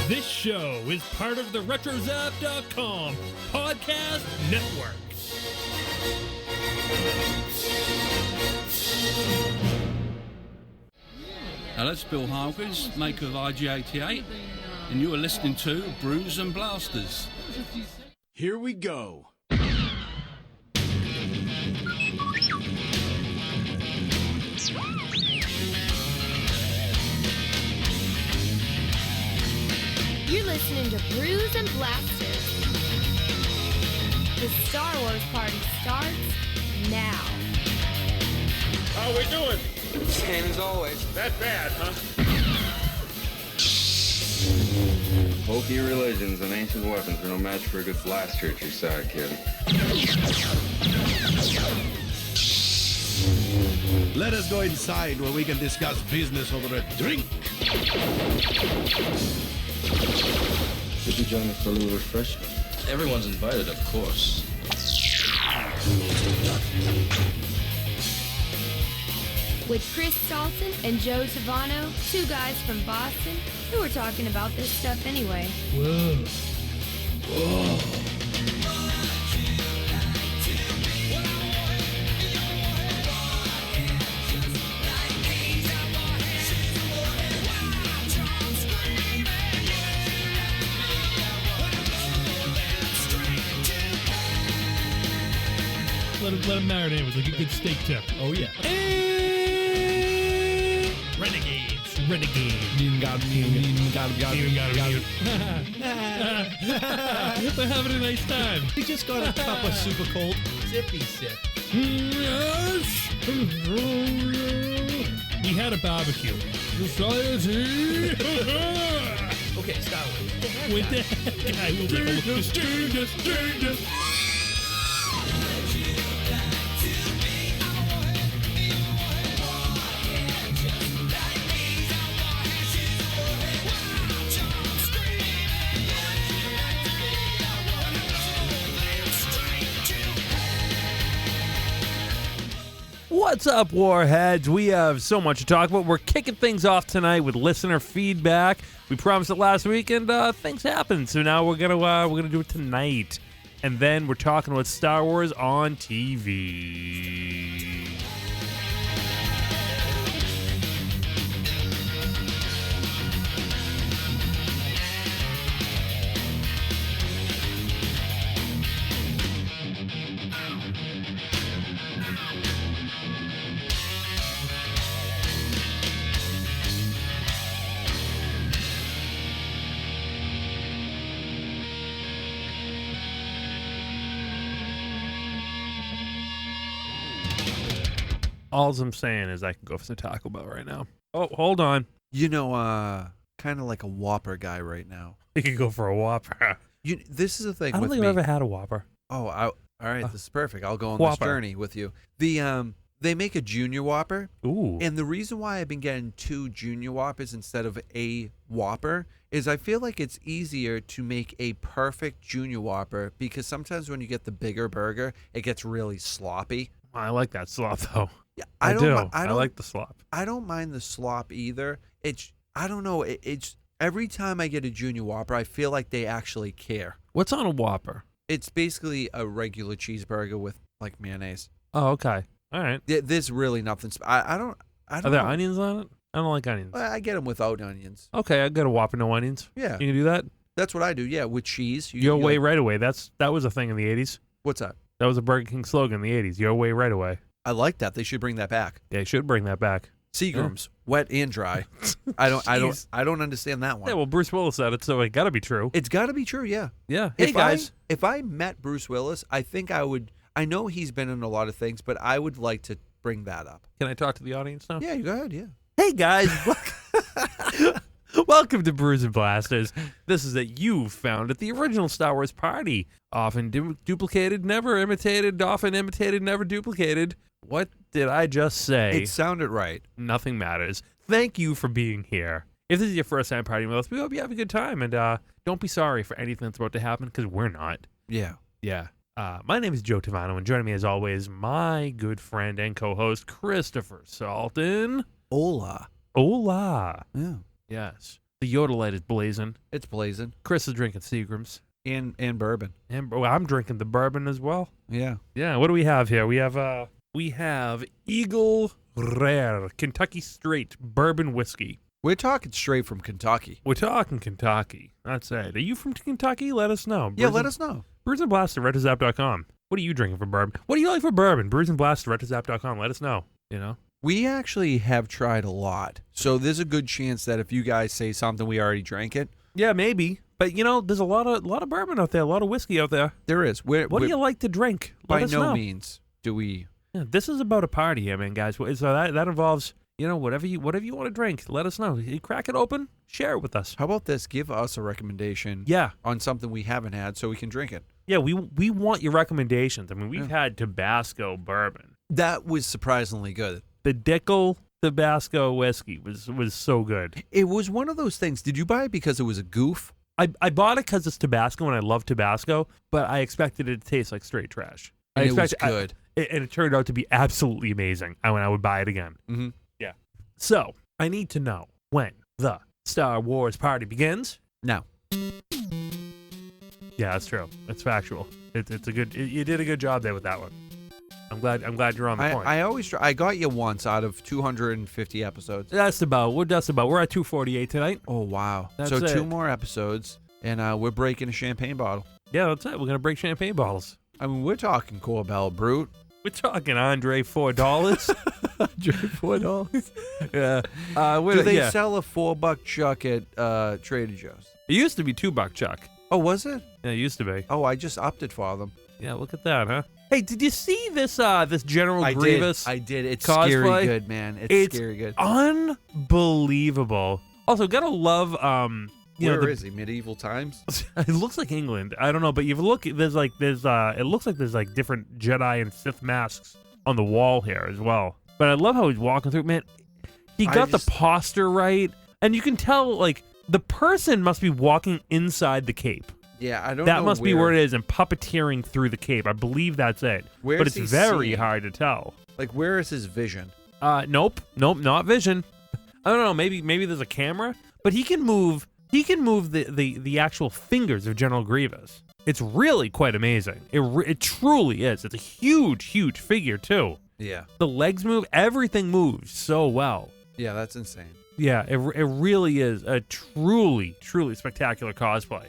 This show is part of the RetroZap.com podcast network. Hello, it's Bill Hargreaves, maker of IG88, and you are listening to Brews and Blasters. Here we go. You're listening to Brews and Blasters. The Star Wars party starts now. How we doing? Same as always. That bad, huh? Hokey religions and ancient weapons are no match for a good blaster at your side, kid. Let us go inside where we can discuss business over a drink. Would you join us for a little refreshment? Everyone's invited, of course. With Chris Salton and Joe Tavano, two guys from Boston who are talking about this stuff anyway. Whoa. Let him marinate with like a good steak tip. Oh, yeah. Renegades. Even got him. They're having a nice time. We just got a cup of super cold zippy sip. Yes. We had a barbecue. Society. Okay, stop With that guy, we'll take a look. What's up, Warheads? We have so much to talk about. We're kicking things off tonight with listener feedback. We promised it last week, and things happened. So now we're gonna do it tonight, and then we're talking about Star Wars on TV. All I'm saying is I can go for the Taco Bell right now. Oh, hold on. You know, kind of like a Whopper guy right now. You can go for a Whopper. This is the thing I don't with think me. I've ever had a Whopper. Oh, all right, this is perfect. I'll go on Whopper. this journey with you. They make a Junior Whopper. Ooh. And the reason why I've been getting 2 Junior Whoppers instead of a Whopper is I feel like it's easier to make a perfect Junior Whopper because sometimes when you get the bigger burger, it gets really sloppy. I like that slop, though. Yeah, I like the slop. I don't mind the slop either. I don't know. It's every time I get a Junior Whopper, I feel like they actually care. What's on a Whopper? It's basically a regular cheeseburger with like mayonnaise. Oh, okay. All right. There's really nothing. I don't. Are there know. onions on it? I don't like onions. Well, I get them without onions. Okay, I got a Whopper, no onions. Yeah. You can do that? That's what I do. Yeah, with cheese. Your way, right away. That was a thing in the 80s. What's that? That was a Burger King slogan in the 80s. Your way, right away. I like that. They should bring that back. They should bring that back. Seagrams, wet and dry. I don't understand that one. Yeah, well, Bruce Willis said it, so it got to be true. It's got to be true. Yeah. Yeah. Hey, guys. If I met Bruce Willis, I think I would. I know he's been in a lot of things, but I would like to bring that up. Can I talk to the audience now? Yeah, you go ahead. Yeah. Hey, guys. Welcome to Brews and Blasters. This is that you found at the original Star Wars party. Often duplicated, never imitated, often imitated, never duplicated. What did I just say? It sounded right. Nothing matters. Thank you for being here. If this is your first time partying with us, we hope you have a good time. And don't be sorry for anything that's about to happen, because we're not. Yeah. Yeah. My name is Joe Tavano, and joining me as always, my good friend and co-host, Christopher Salton. Hola. Hola. Yeah. Yes. The Yoda light is blazing. It's blazing. Chris is drinking Seagrams. And bourbon. And I'm drinking the bourbon as well. Yeah. Yeah, what do we have here? We have Eagle Rare Kentucky Straight Bourbon Whiskey. We're talking straight from Kentucky. We're talking Kentucky. That's it. Are you from Kentucky? Let us know. Yeah, let us know. Bruise and Blast at RetroZap.com. What are you drinking for bourbon? What do you like for bourbon? Bruise and Blast at RetroZap.com. Let us know. You know? We actually have tried a lot. So there's a good chance that if you guys say something, we already drank it. Yeah, maybe. But, you know, there's a lot of bourbon out there, a lot of whiskey out there. There is. What do you like to drink? Let by us no know. means do we. Yeah, this is about a party here, man, guys. So that involves, you know, whatever you want to drink. Let us know. You crack it open, share it with us. How about this? Give us a recommendation. Yeah. On something we haven't had, so we can drink it. Yeah, we want your recommendations. I mean, we've had Tabasco bourbon. That was surprisingly good. The Dickel Tabasco whiskey was so good. It was one of those things. Did you buy it because it was a goof? I bought it because it's Tabasco and I love Tabasco, but I expected it to taste like straight trash. And it was good. And it turned out to be absolutely amazing. I would buy it again. Mm-hmm. Yeah. So I need to know when the Star Wars party begins. No. Yeah, that's true. It's factual. It's a good. You did a good job there with that one. I'm glad you're on the point. I always try. I got you once out of 250 episodes. That's about. We're at 248 tonight. Oh wow! That's so it. 2 more episodes, and we're breaking a champagne bottle. Yeah, that's it. We're gonna break champagne bottles. I mean, we're talking Corbel Brute. We're talking Andre $4. Andre $4. Yeah. Do they sell a $4 chuck at Trader Joe's? It used to be $2 chuck. Oh, was it? Yeah, it used to be. Oh, I just opted for them. Yeah, look at that, huh? Hey, did you see this General Grievous? I did. It's cosplay? Scary good, man. It's scary good. Unbelievable. Also, gotta love Where is he? Medieval times? It looks like England. I don't know, but you look. It looks like there's different Jedi and Sith masks on the wall here as well. But I love how he's walking through. Man, he got the posture right, and you can tell like the person must be walking inside the cape. Yeah, I don't know. That must be where it is, and puppeteering through the cape. I believe that's it. Where but is it's he very seeing? hard to tell. Like, where is his vision? Nope, not vision. I don't know. Maybe there's a camera, but he can move. He can move the actual fingers of General Grievous. It's really quite amazing. It truly is. It's a huge figure too. Yeah. The legs move. Everything moves so well. Yeah, that's insane. Yeah, it really is a truly spectacular cosplay.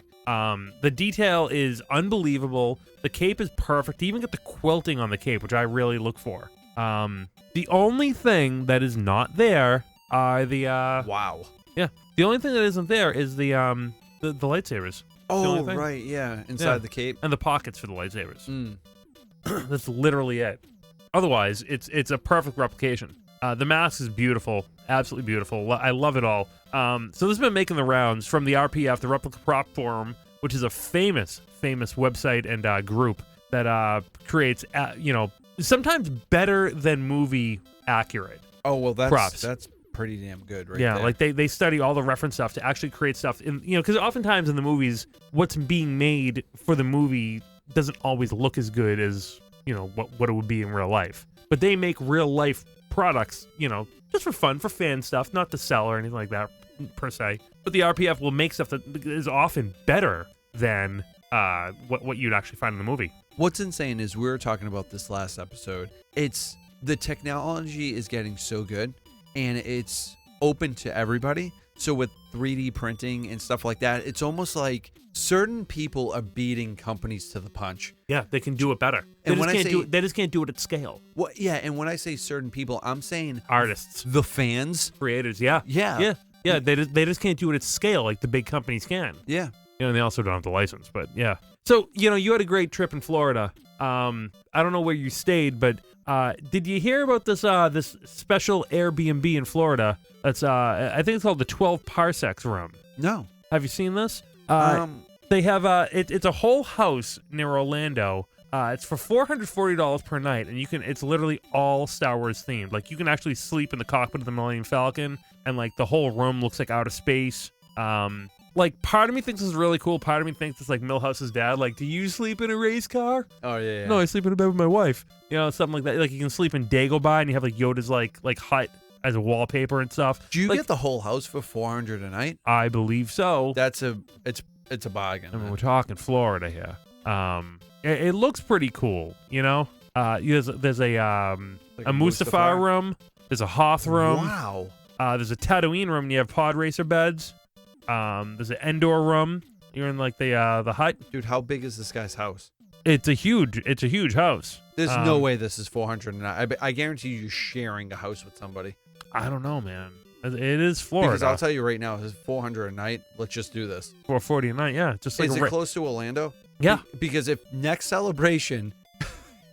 The detail is unbelievable. The cape is perfect. You even get the quilting on the cape, which I really look for. The only thing that is not there are the wow. Yeah, the only thing that isn't there is the lightsabers. Oh, right, yeah, inside the cape and the pockets for the lightsabers. Mm. That's literally it. Otherwise, it's a perfect replication. The mask is beautiful, absolutely beautiful. I love it all. So this has been making the rounds from the RPF, the Replica Prop Forum, which is a famous website and group that creates, sometimes better than movie accurate. Oh well, props. That's pretty damn good, right? Yeah, there. like they study all the reference stuff to actually create stuff in, because oftentimes in the movies, what's being made for the movie doesn't always look as good as what it would be in real life. But they make real life products, just for fun, for fan stuff, not to sell or anything like that per se. But the RPF will make stuff that is often better than what you'd actually find in the movie. What's insane is we were talking about this last episode. It's the technology is getting so good, and it's open to everybody. So with 3D printing and stuff like that, it's almost like certain people are beating companies to the punch. Yeah, they can do it better. They just can't do it at scale. Well, yeah, and when I say certain people, I'm saying artists, the fans, creators. Yeah. They just can't do it at scale like the big companies can. Yeah. And they also don't have the license, but yeah. So, you had a great trip in Florida. I don't know where you stayed, but did you hear about this special Airbnb in Florida? That's I think it's called the 12 Parsecs Room. No. Have you seen this? They have it's a whole house near Orlando. It's for $440 per night, and it's literally all Star Wars themed. Like, you can actually sleep in the cockpit of the Millennium Falcon, and like the whole room looks like outer space. Like, part of me thinks this is really cool. Part of me thinks it's like Milhouse's dad. Like, do you sleep in a race car? Oh, yeah. No, I sleep in a bed with my wife. Something like that. Like, you can sleep in Dagobah, and you have like Yoda's like hut as a wallpaper and stuff. Do you Like, get the whole house for $400 a night? I believe so. It's a bargain. I mean, man. we're talking Florida here. It looks pretty cool, you know. There's a Like a Mustafar Mustafar? room. There's a Hoth room. Wow. There's a Tatooine room. And you have pod racer beds. There's an Endor room. You're in like the hut. Dude, how big is this guy's house? It's a huge house. There's no way this is 400 a night. I guarantee you're sharing a house with somebody. I don't know, man. It is Florida. Because I'll tell you right now, if it's 400 a night, let's just do this. $440 a night. Yeah, just like Is it close to Orlando? Yeah. Because if next celebration,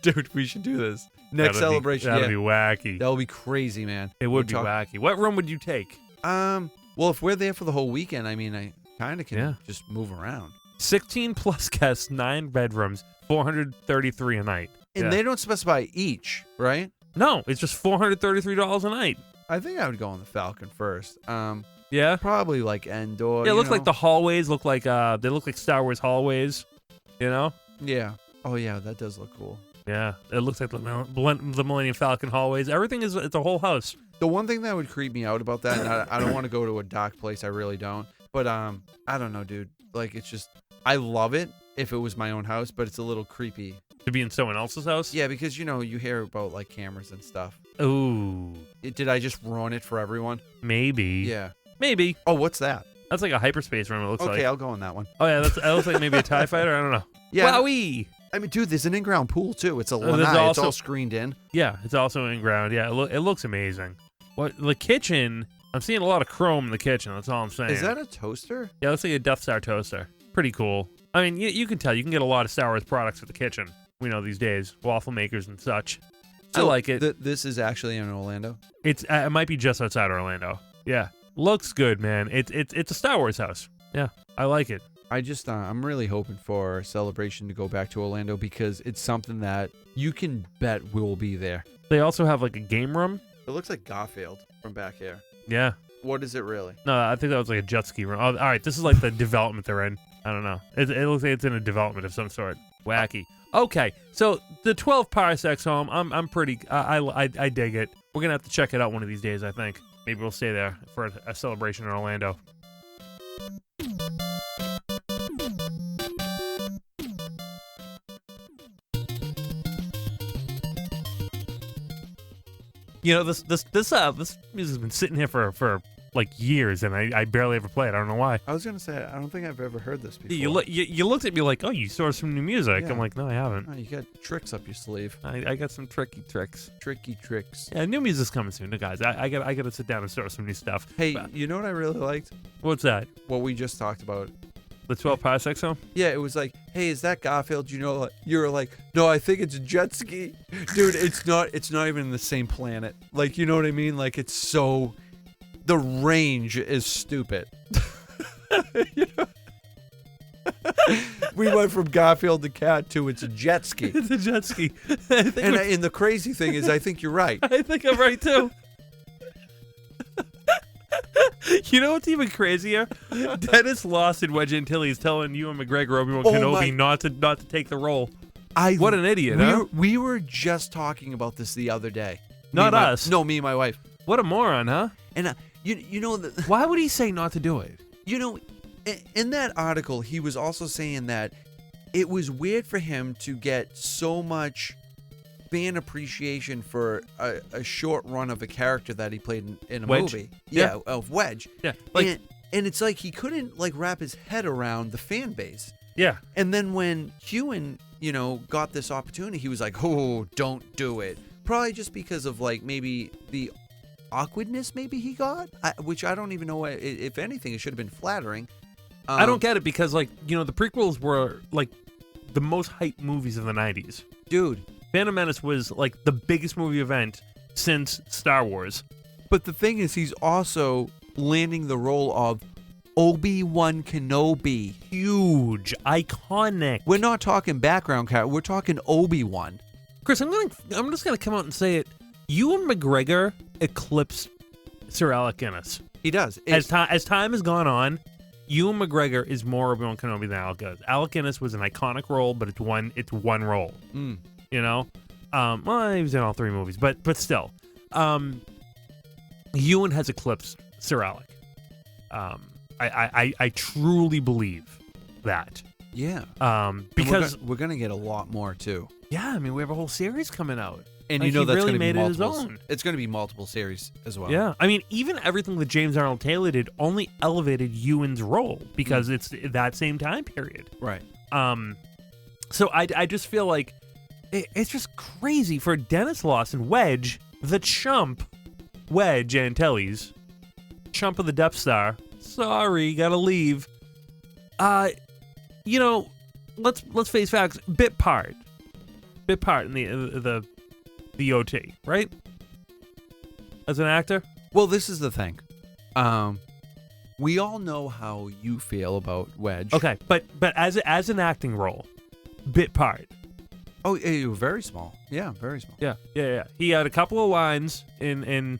dude, we should do this. Next celebration, that'd be wacky. That'll be crazy, man. It would be wacky. What room would you take? Well, if we're there for the whole weekend, I mean, I kind of can just move around. 16 plus guests, 9 bedrooms, $433 a night. And they don't specify each, right? No, it's just $433 a night. I think I would go on the Falcon first. Yeah, probably like Endor. Yeah, it looks like the hallways look like they look like Star Wars hallways. You know? Yeah. Oh yeah, that does look cool. Yeah, it looks like the Millennium Falcon hallways. Everything it's a whole house. The one thing that would creep me out about that, and I don't want to go to a dark place. I really don't. But I don't know, dude. Like it's just, I love it if it was my own house, but it's a little creepy to be in someone else's house. Yeah, because you hear about like cameras and stuff. Ooh. Did I just ruin it for everyone? Maybe. Yeah. Maybe. Oh, what's that? That's like a hyperspace room. It looks like. Okay, I'll go on that one. Oh yeah, that looks like maybe a TIE fighter. I don't know. Yeah. Wowee. I mean, dude, there's an in-ground pool too. It's a There's lanai. It's all screened in. Yeah, it's also in ground. Yeah, it looks amazing. What the kitchen? I'm seeing a lot of chrome in the kitchen. That's all I'm saying. Is that a toaster? Yeah, it looks like a Death Star toaster. Pretty cool. I mean, you can tell. You can get a lot of Star Wars products for the kitchen. We know these days, waffle makers and such. I like it. This is actually in Orlando. It might be just outside Orlando. Yeah, looks good, man. It's a Star Wars house. Yeah, I like it. I just I'm really hoping for Celebration to go back to Orlando because it's something that you can bet will be there. They also have like a game room. It looks like Garfield from back here. Yeah. What is it really? No, I think that was like a jet ski room. Oh, all right, this is like the development they're in. I don't know. It looks like it's in a development of some sort. Wacky. Okay, so the 12 parsecs home. I'm pretty. I dig it. We're gonna have to check it out one of these days. I think maybe we'll stay there for a celebration in Orlando. You know, this music's been sitting here for like years, and I barely ever play it. I don't know why. I was gonna say I don't think I've ever heard this before. You looked at me like, oh, you saw some new music. Yeah. I'm like, no, I haven't. Oh, you got tricks up your sleeve. I got some tricky tricks. Tricky tricks. Yeah, new music's coming soon, guys. I got to sit down and start some new stuff. Hey, But you know what I really liked? what's that? What we just talked about. The 12 parsecs home? Yeah, it was like, hey, is that Garfield? You were like, no, I think it's a jet ski, dude. It's not even in the same planet. Like, you know what I mean? Like, it's so. The range is stupid. You know? We went from Garfield the cat to it's a jet ski. It's a jet ski. And the crazy thing is, I think you're right. I think I'm right too. You know what's even crazier? Dennis Lawson, Wedge Antilles telling Ewan McGregor, Obi-Wan Kenobi not to take the role. What an idiot, huh? We were just talking about this the other day. Not us. No, me and my wife. What a moron, huh? And why would he say not to do it? You know, in that article, he was also saying that it was weird for him to get so much fan appreciation for a short run of a character that he played in a Wedge? movie. Yeah. Of Wedge. Yeah. Like, and it's like he couldn't like wrap his head around the fan base. yeah. And then when Ewan, got this opportunity, he was like, "Oh, don't do it." Probably just because of like maybe the awkwardness maybe he got, which I don't even know. If anything, it should have been flattering. I don't get it because the prequels were like the most hyped movies of the 90s. Dude. Phantom Menace was like the biggest movie event since Star Wars. But the thing is, he's also landing the role of Obi-Wan Kenobi. Huge, iconic. We're not talking background character. We're talking Obi-Wan. Chris, I'm just gonna come out and say it. Ewan McGregor eclipsed Sir Alec Guinness. He does. As time has gone on, Ewan McGregor is more Obi-Wan Kenobi than Alec Guinness. Alec Guinness was an iconic role, but it's one role. Mm. Well, he was in all 3 movies, but still. Ewan has eclipsed Sir Alec. I truly believe that. Yeah. Because we're gonna get a lot more too. yeah, I mean we have a whole series coming out, And like, you know he that's really gonna made be it his multiple. own. It's gonna be multiple series as well. Yeah, I mean even everything that James Arnold Taylor did only elevated Ewan's role because it's that same time period. Right. So I just feel like it's just crazy for Dennis Lawson, Wedge, the chump, Wedge Antilles, chump of the Death Star. Sorry, gotta leave. You know, let's face facts. Bit part in the OT, right? As an actor. Well, this is the thing. We all know how you feel about Wedge. Okay, but as an acting role, bit part. Oh, very small. Yeah, very small. Yeah. He had a couple of lines in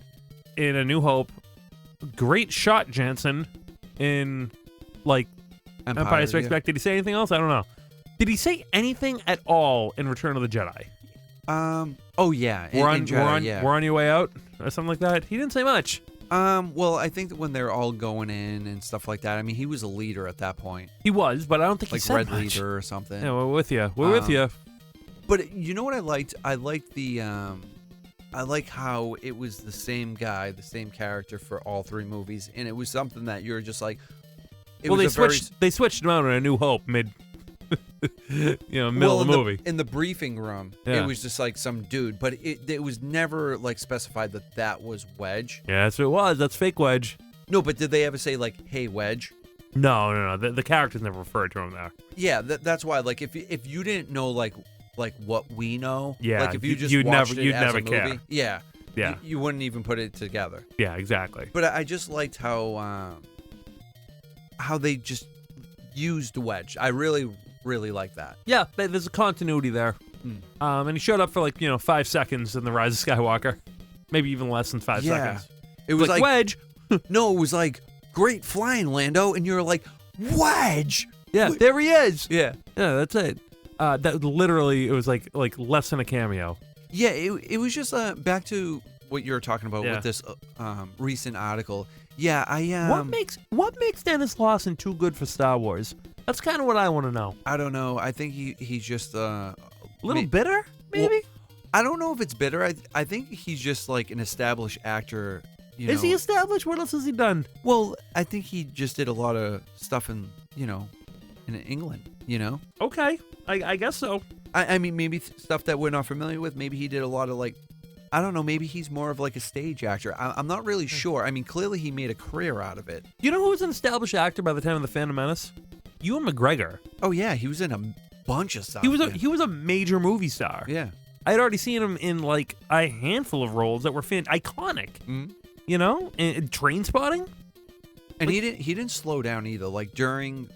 A New Hope. Great shot, Jensen, in like Empire Strikes Back. Did he say anything else? I don't know. Did he say anything at all in Return of the Jedi? Oh yeah. We're on your way out or something like that. He didn't say much. Well, I think that when they're all going in and stuff like that, I mean, he was a leader at that point. He was, but I don't think like he said Red much. Leader or something. Yeah, we're with you. We're with you. But you know what I liked? I liked the I like how it was the same guy, the same character for all three movies, and it was something that you're just like. They switched him out in A New Hope middle of the movie. In the briefing room, Yeah. it was just like some dude, but it was never like specified that was Wedge. Yeah, that's what it was. That's fake Wedge. No, but did they ever say like, "Hey, Wedge"? No. The characters never referred to him there. Yeah, that's why. Like, if you didn't know like what we know, Yeah, like if you just you'd watched never it as never a movie, care. yeah, Yeah. you wouldn't even put it together. Yeah, exactly. But I just liked how they just used Wedge. I really like that. Yeah, there's a continuity there. And he showed up for 5 seconds in The Rise of Skywalker. Maybe even less than 5 seconds. It was like Wedge. No, it was like great flying, Lando, and you're like Wedge. Yeah, there he is. Yeah, that's it. That literally, it was like less than a cameo. Yeah, it was just back to what you were talking about Yeah. with this recent article. Yeah, What makes Dennis Lawson too good for Star Wars? That's kind of what I want to know. I don't know. I think he's just A little bitter, maybe. Well, I don't know if it's bitter. I think he's just like an established actor. Is he established? What else has he done? Well, I think he just did a lot of stuff in England. Okay, I guess so. I mean, maybe stuff that we're not familiar with. Maybe he did a lot of I don't know. Maybe he's more of like a stage actor. I'm not really sure. I mean, clearly he made a career out of it. You know who was an established actor by the time of The Phantom Menace? Ewan McGregor. Oh yeah, he was in a bunch of stuff. He was a major movie star. Yeah. I had already seen him in like a handful of roles that were iconic. Mm-hmm. You know, and Trainspotting. And he didn't slow down either. Like during,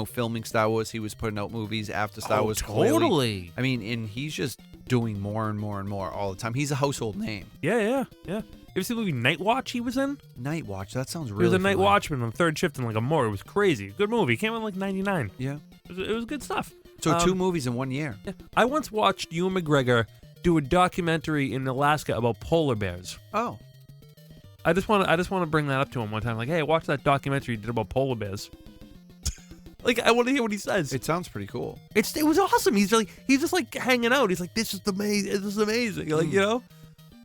filming Star Wars, he was putting out movies after Star Wars. Totally. Clearly. I mean, and he's just doing more and more and more all the time. He's a household name. Yeah. You ever see the movie Night Watch he was in? Night Watch. That sounds He really was a night familiar. watchman on third shift in like a morgue. It was crazy. Good movie. Came out in like 99. Yeah. It was good stuff. So 2 movies in 1 year. Yeah. I once watched Ewan McGregor do a documentary in Alaska about polar bears. Oh. I just want to bring that up to him one time. Like, hey, watch that documentary you did about polar bears. Like, I want to hear what he says. It sounds pretty cool. It was awesome. He's just like hanging out. He's like, this is amazing. This is amazing. Like,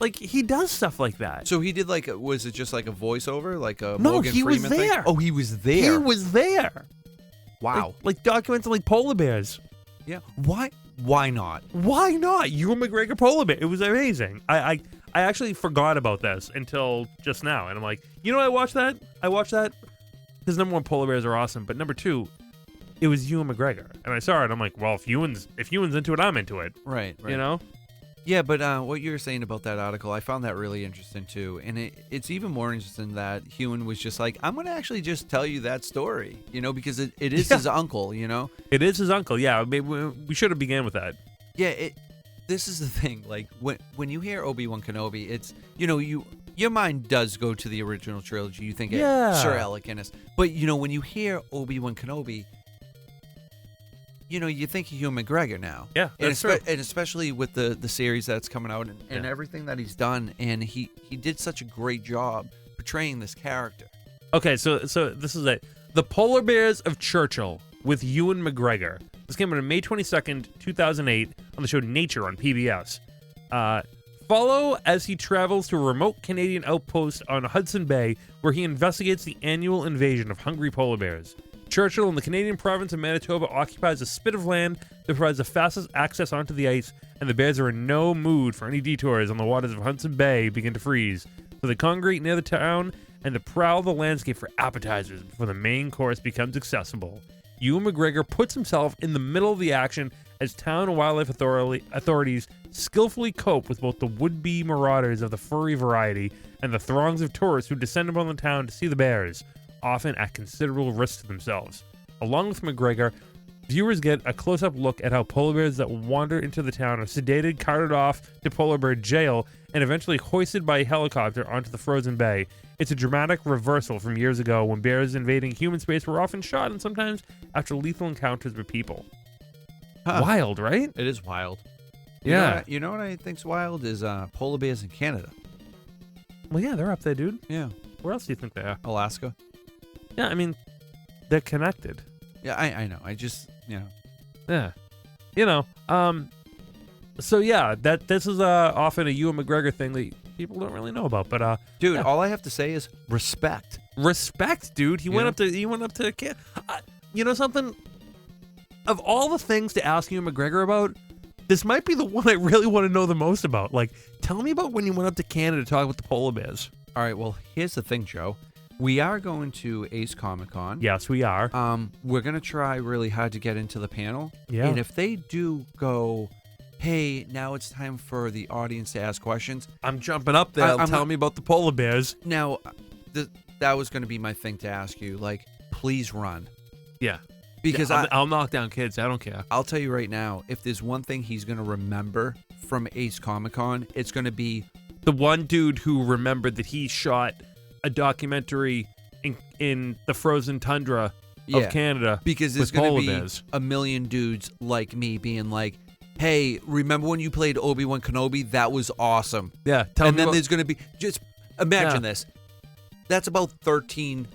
like he does stuff like that. So he did was it just like a voiceover, like a No, Morgan he was Freeman thing? there. Oh, he was there. He was there. Wow. Like documenting like polar bears. Yeah. Why not? Why not? Ewan McGregor polar bear. It was amazing. I actually forgot about this until just now, and I'm like, I watched that. Because number one, polar bears are awesome, but number two, it was Ewan McGregor, and I saw it. I'm like, well, if Ewan's into it, I'm into it. Right. Yeah, but what you were saying about that article, I found that really interesting too, and it's even more interesting that Ewan was just like, I'm gonna actually just tell you that story, because it is his uncle, It is his uncle. Yeah, maybe we should have began with that. Yeah. This is the thing. Like when you hear Obi-Wan Kenobi, it's your mind does go to the original trilogy. You think Sir Alec Guinness, but when you hear Obi-Wan Kenobi, you think of Hugh McGregor now. Yeah, and, that's true. and especially with the series that's coming out and everything that he's done, and he did such a great job portraying this character. Okay, so this is it. The Polar Bears of Churchill with Ewan McGregor. This came out on May 22nd, 2008 on the show Nature on PBS. Follow as he travels to a remote Canadian outpost on Hudson Bay where he investigates the annual invasion of hungry polar bears. Churchill in the Canadian province of Manitoba occupies a spit of land that provides the fastest access onto the ice, and the bears are in no mood for any detours on the waters of Hudson Bay begin to freeze. So they congregate near the town and to prowl the landscape for appetizers before the main course becomes accessible. Ewan McGregor puts himself in the middle of the action as town and wildlife authorities skillfully cope with both the would-be marauders of the furry variety and the throngs of tourists who descend upon the town to see the bears, often at considerable risk to themselves. Along with McGregor, viewers get a close-up look at how polar bears that wander into the town are sedated, carted off to polar bear jail, and eventually hoisted by a helicopter onto the frozen bay. It's a dramatic reversal from years ago when bears invading human space were often shot and sometimes after lethal encounters with people. Huh. Wild, right? It is wild. Yeah. You know what I think's wild is polar bears in Canada. Well, yeah, they're up there, dude. Yeah. Where else do you think they are? Alaska. Yeah, I mean, they're connected. Yeah, I know. I just, Yeah. So yeah, this is often a Ewan McGregor thing that people don't really know about, but dude, yeah. all I have to say is respect. Respect, dude. He went up to you know something? Of all the things to ask Ewan McGregor about, this might be the one I really want to know the most about. Like, tell me about when you went up to Canada to talk with the polar bears. All right, well, here's the thing, Joe. We are going to Ace Comic-Con. Yes, we are. We're going to try really hard to get into the panel. Yeah. And if they do go, hey, now it's time for the audience to ask questions. I'm jumping up there. Tell me about the polar bears. Now, that was going to be my thing to ask you. Like, please run. Yeah. Because I'll knock down kids. I don't care. I'll tell you right now, if there's one thing he's going to remember from Ace Comic-Con, it's going to be the one dude who remembered that he shot a documentary in the frozen tundra of Canada. Because there's going to be a million dudes like me being like, hey, remember when you played Obi-Wan Kenobi? That was awesome. Yeah. And then there's going to be, just imagine this. That's about 13.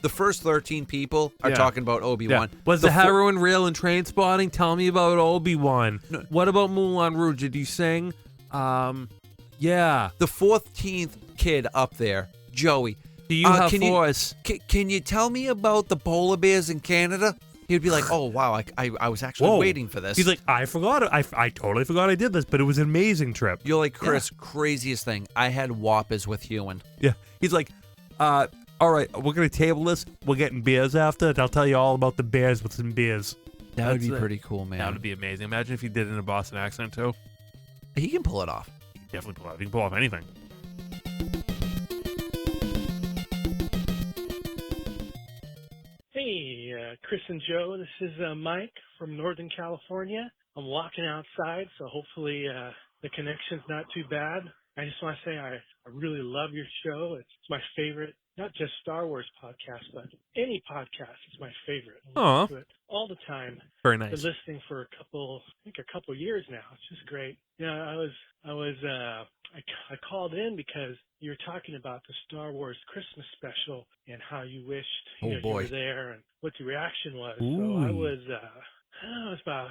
The first 13 people are talking about Obi-Wan. Yeah. Was the heroin real in Train Spotting? Tell me about Obi-Wan. No. What about Moulin Rouge? Did you sing? Yeah. The 14th kid up there, Joey. Do you have force? Can you tell me about the polar bears in Canada? He'd be like, oh, wow, I was actually waiting for this. He's like, I forgot it. I totally forgot I did this, but it was an amazing trip. You're like, Chris, craziest thing. I had Whoppers with Ewan. Yeah. He's like, all right, we're going to table this. We're getting beers after, and I'll tell you all about the bears with some beers. That would be pretty cool, man. That would be amazing. Imagine if he did it in a Boston accent, too. He can pull it off. He can definitely pull it off. He can pull off anything. Hey, Chris and Joe. This is Mike from Northern California. I'm walking outside, so hopefully the connection's not too bad. I just want to say I really love your show. It's my favorite, not just Star Wars podcast, but any podcast is my favorite. I listen to it all the time. Very nice. Been listening for a couple years now. It's just great. Yeah, I called in because you were talking about the Star Wars Christmas special and how you wished you were there and what the reaction was. Ooh. So I was about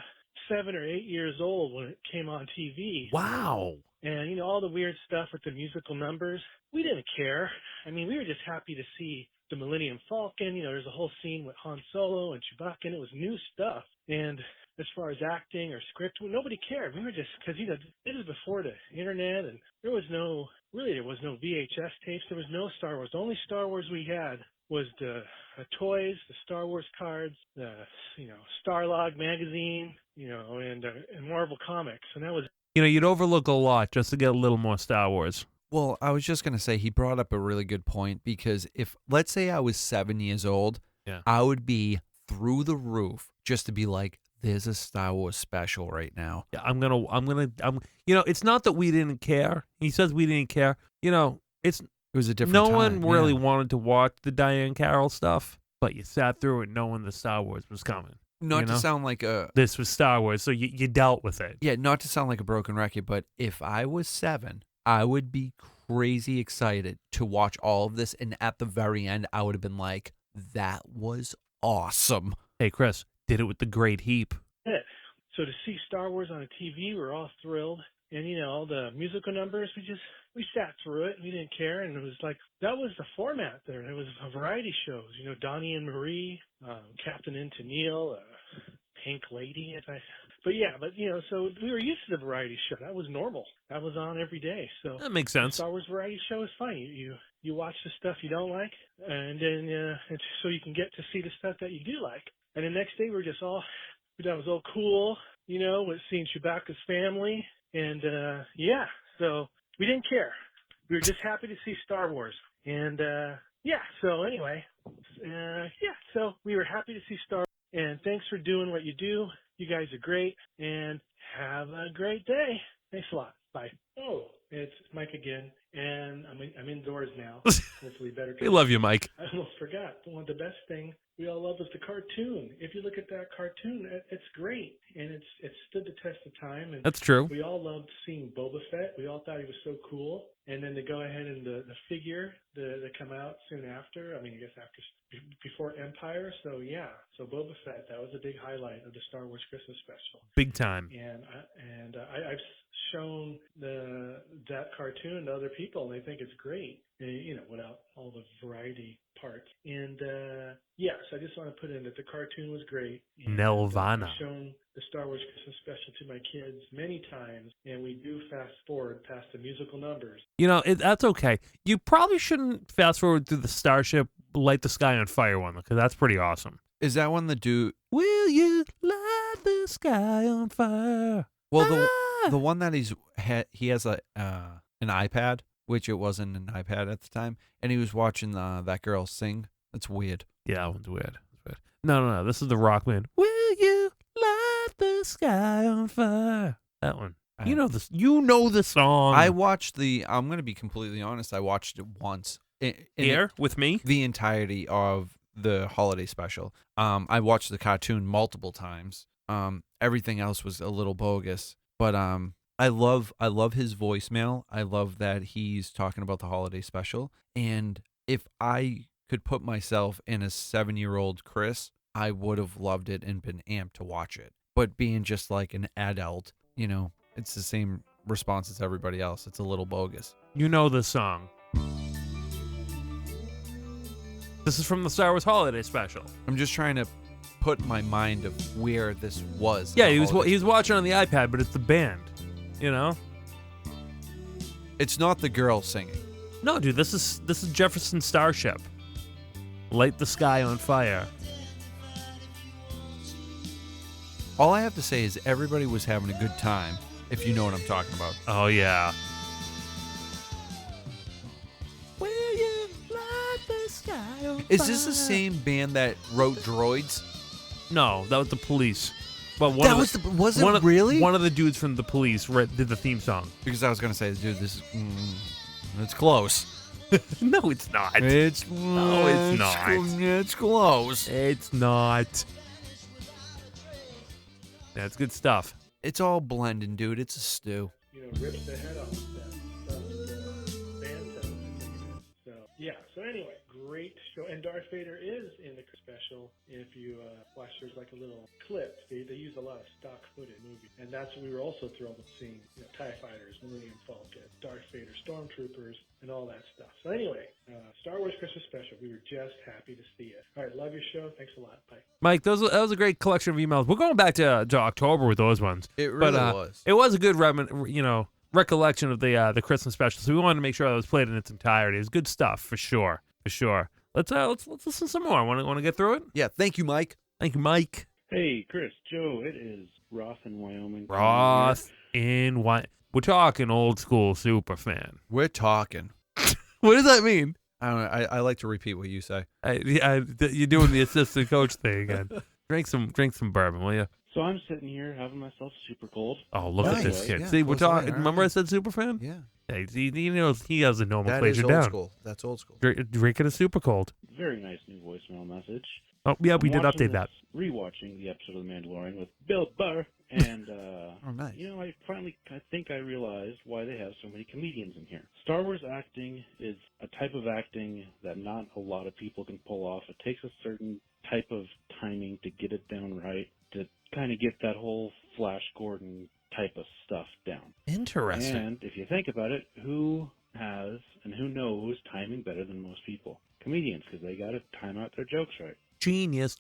7 or 8 years old when it came on TV. Wow. And, all the weird stuff with the musical numbers, we didn't care. I mean, we were just happy to see the Millennium Falcon. There's a whole scene with Han Solo and Chewbacca, and it was new stuff. And as far as acting or script, nobody cared. We were just, because, this is before the internet, and there was no VHS tapes. There was no Star Wars. The only Star Wars we had was the toys, the Star Wars cards, the, Starlog magazine, and Marvel Comics. And that was you'd overlook a lot just to get a little more Star Wars. Well, I was just going to say he brought up a really good point because if, let's say I was 7 years old, I would be through the roof just to be like, there's a Star Wars special right now. Yeah, it's not that we didn't care. He says we didn't care. It was a different No time. one really wanted to watch the Diane Carroll stuff, but you sat through it knowing the Star Wars was coming. Not you to know? sound like a This was Star Wars, so you dealt with it. yeah, not to sound like a broken record, but if I was 7, I would be crazy excited to watch all of this, and at the very end, I would have been like, "That was awesome." Hey, Chris, did it with the Great Heap. it. So to see Star Wars on a TV, we're all thrilled. And, all the musical numbers, we sat through it. We didn't care. And it was like, that was the format there. It was a variety shows, Donnie and Marie, Captain and Tennille, Pink Lady. So we were used to the variety show. That was normal. That was on every day. So That makes sense. Star Wars variety show is fine. You watch the stuff you don't like, and then so you can get to see the stuff that you do like. And the next day we was all cool, with seeing Chewbacca's family. And, so we didn't care. We were just happy to see Star Wars. And, so anyway, so we were happy to see Star Wars. And thanks for doing what you do. You guys are great. And have a great day. Thanks a lot. Bye. Oh, it's Mike again. And I'm indoors now. Hopefully better. We love you, Mike. I almost forgot. The best thing we all love is the cartoon. If you look at that cartoon, it's great, and it's stood the test of time. And That's true. We all loved seeing Boba Fett. We all thought he was so cool. And then to go ahead and the figure that come out soon after. I guess before Empire. So so Boba Fett, that was a big highlight of the Star Wars Christmas special. Big time. And I've shown that cartoon to other people, and they think it's great. Without all the variety parts. And so I just want to put in that the cartoon was great. And, Nelvana. I've shown the Star Wars Christmas special to my kids many times, and we do fast forward past the musical numbers. That's okay. You probably shouldn't fast forward through the Starship Light the Sky on Fire one, because that's pretty awesome. Is that one the dude? Will you light the sky on fire? Well, the one that he has an iPad, which it wasn't an iPad at the time, and he was watching that girl sing. That's weird. Yeah, that one's weird. No. This is the rock man. Will you light the sky on fire? That one. You know this. You know the song. I watched I'm going to be completely honest. I watched it once. With me? The entirety of the holiday special. I watched the cartoon multiple times. Everything else was a little bogus, but I love his voicemail. I love that he's talking about the holiday special. And if I could put myself in a 7-year-old Chris, I would have loved it and been amped to watch it. But being just like an adult, it's the same response as everybody else. It's a little bogus. You know the song. This is from the Star Wars Holiday Special. I'm just trying to put my mind of where this was. Yeah, he was watching on the iPad, but it's the band. It's not the girl singing. No, dude, this is Jefferson Starship. Light the sky on fire. All I have to say is everybody was having a good time, if you know what I'm talking about. Oh, yeah. Will you light the sky on Is fire? this the same band that wrote Droids? No, that was the Police. But Was it really? One of the dudes from the Police did the theme song. Because I was going to say, dude, it's close. No, it's not. No, it's not. It's close. It's not. That's good stuff. It's all blending, dude. It's a stew. Rips the head off that band sound. So anyway, great show. And Darth Vader is in the special. If you watch, there's like a little clip. They use a lot of stock footage in the movie. And that's what we were also thrilled with seeing. TIE Fighters, Millennium Falcon, Darth Vader, Stormtroopers, and all that stuff. So anyway, Star Wars Christmas special. We were just happy to see it. All right, love your show. Thanks a lot. Bye. Mike, that was a great collection of emails. We're going back to October with those ones. It really was. It was a good recollection of the Christmas special. So we wanted to make sure that was played in its entirety. It's good stuff for sure. Let's listen some more. Want to get through it? Yeah. Thank you, Mike. Thank you, Mike. Hey, Chris, Joe. It is Roth in Wyoming. We're talking old school super fan. We're talking. What does that mean? I don't know. I like to repeat what you say. You're doing the assistant coach thing again. Drink some bourbon, will you? So I'm sitting here having myself super cold. Oh, look at this kid. Yeah, See, we're talking. right. Remember I said super fan? Yeah. Hey, he knows he has a That is nomenclature old down. school. That's old school. Drinking a super cold. Very nice new voicemail message. Oh, yeah, we I'm did watching update that. Rewatching the episode of The Mandalorian with Bill Burr, and nice. I think I realized why they have so many comedians in here. Star Wars acting is a type of acting that not a lot of people can pull off. It takes a certain type of timing to get it down right, to kind of get that whole Flash Gordon type of stuff down. Interesting. And if you think about it, who has and who knows timing better than most people? Comedians, because they got to time out their jokes right. Genius.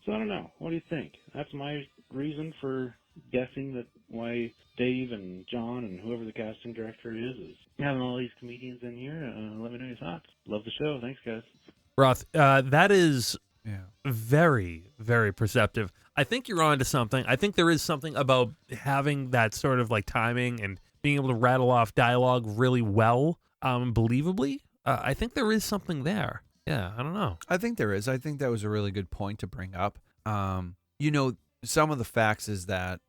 So I don't know. What do you think? That's my reason for guessing that why Dave and John and whoever the casting director is having all these comedians in here. Let me know your thoughts. Love the show. Thanks, guys. Roth, that is very, very perceptive. I think you're onto something. I think there is something about having that sort of like timing and being able to rattle off dialogue really well, believably. I think there is something there. Yeah, I don't know. I think there is. I think that was a really good point to bring up. Some of the facts is that,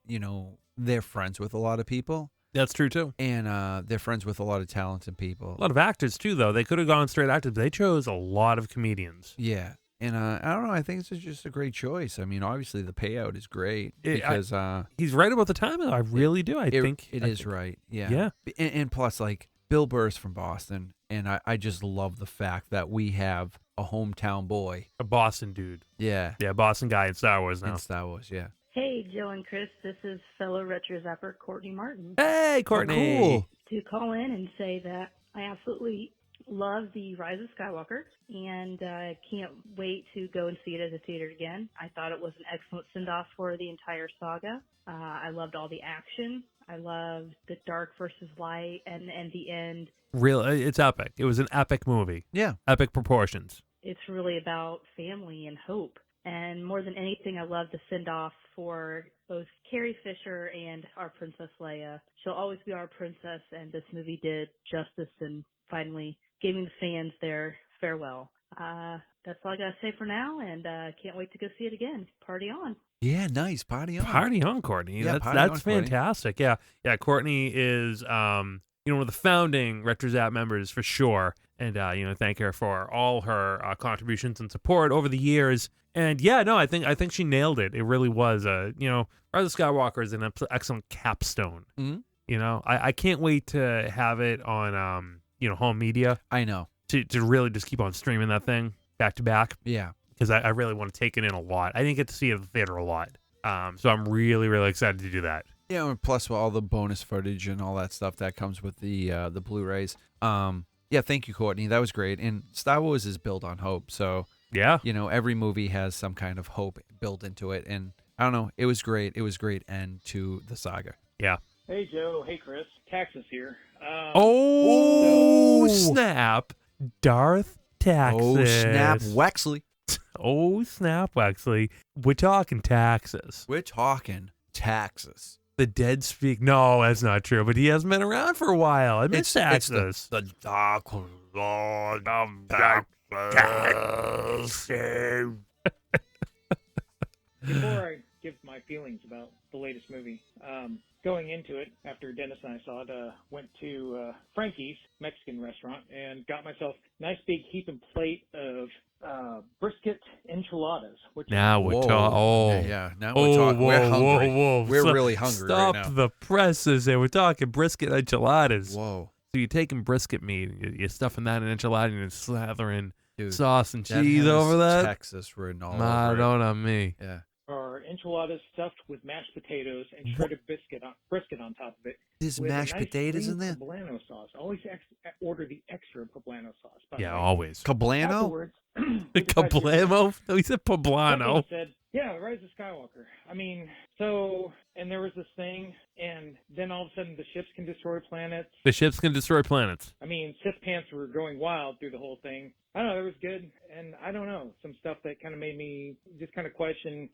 they're friends with a lot of people. That's true, too. And they're friends with a lot of talented people. A lot of actors, too, though. They could have gone straight actors, but they chose a lot of comedians. Yeah. And I don't know. I think it's just a great choice. I mean, obviously, the payout is great because he's right about the timing. I really do. I think it is right. Yeah. Yeah. And plus, like, Bill Burr's from Boston, and I just love the fact that we have a hometown boy, a Boston dude. Yeah. Yeah, Boston guy in Star Wars now. In Star Wars, yeah. Hey, Joe and Chris. This is fellow Retro Zapper Courtney Martin. Hey, Courtney. Oh, cool. To call in and say that I absolutely love the Rise of Skywalker, and I can't wait to go and see it at the theater again. I thought it was an excellent send-off for the entire saga. I loved all the action. I loved the dark versus light, and the end. It's epic. It was an epic movie. Yeah. Epic proportions. It's really about family and hope. And more than anything, I love the send-off for both Carrie Fisher and our Princess Leia. She'll always be our princess, and this movie did justice and finally giving the fans their farewell. That's all I got to say for now, and can't wait to go see it again. Party on. Yeah, nice. Party on. Party on, Courtney. Yeah, that's fantastic. Courtney. Yeah, Courtney is one of the founding RetroZap members for sure. And thank her for all her contributions and support over the years. And yeah, no, I think she nailed it. It really was Rise of Skywalker is an excellent capstone. Mm-hmm. I can't wait to have it on home media. I know. To really just keep on streaming that thing back to back. Yeah. Because I really want to take it in a lot. I didn't get to see it at the theater a lot. So I'm really, really excited to do that. Yeah, and plus all the bonus footage and all that stuff that comes with the Blu-rays. Yeah, thank you, Courtney. That was great. And Star Wars is built on hope. So, yeah, every movie has some kind of hope built into it. And I don't know, it was great. It was a great end to the saga. Yeah. Hey, Joe. Hey, Chris. Taxes here. Snap. Darth Taxes. Oh, snap, Wexley. Oh, snap, Wexley. We're talking taxes. We're talking taxes. The dead speak. No, that's not true. But he hasn't been around for a while. I miss taxes. It's the Dark Lord of taxes. Before I give my feelings about the latest movie, going into it, after Dennis and I saw it, went to Frankie's Mexican restaurant and got myself a nice big heaping plate of brisket enchiladas. Which now we're talking. Yeah, now we're talking. We're hungry. Whoa. We're really hungry right now. Stop the presses there. We're talking brisket enchiladas. Whoa. So you're taking brisket meat, you're stuffing that in enchilada, and you're slathering sauce and cheese over that. Texas written all over Madonna me. Yeah. Or enchiladas stuffed with mashed potatoes and shredded brisket on top of it. There's with mashed a nice potatoes in there? Poblano sauce. Always order the extra poblano sauce. Yeah, always. Poblano? Afterwards, Cablamo? No, he said poblano. Said, yeah, Rise of Skywalker. I mean, and there was this thing, and then all of a sudden the ships can destroy planets. The ships can destroy planets. I mean, Sith pants were going wild through the whole thing. I don't know, it was good, and I don't know, some stuff that kind of made me just kind of question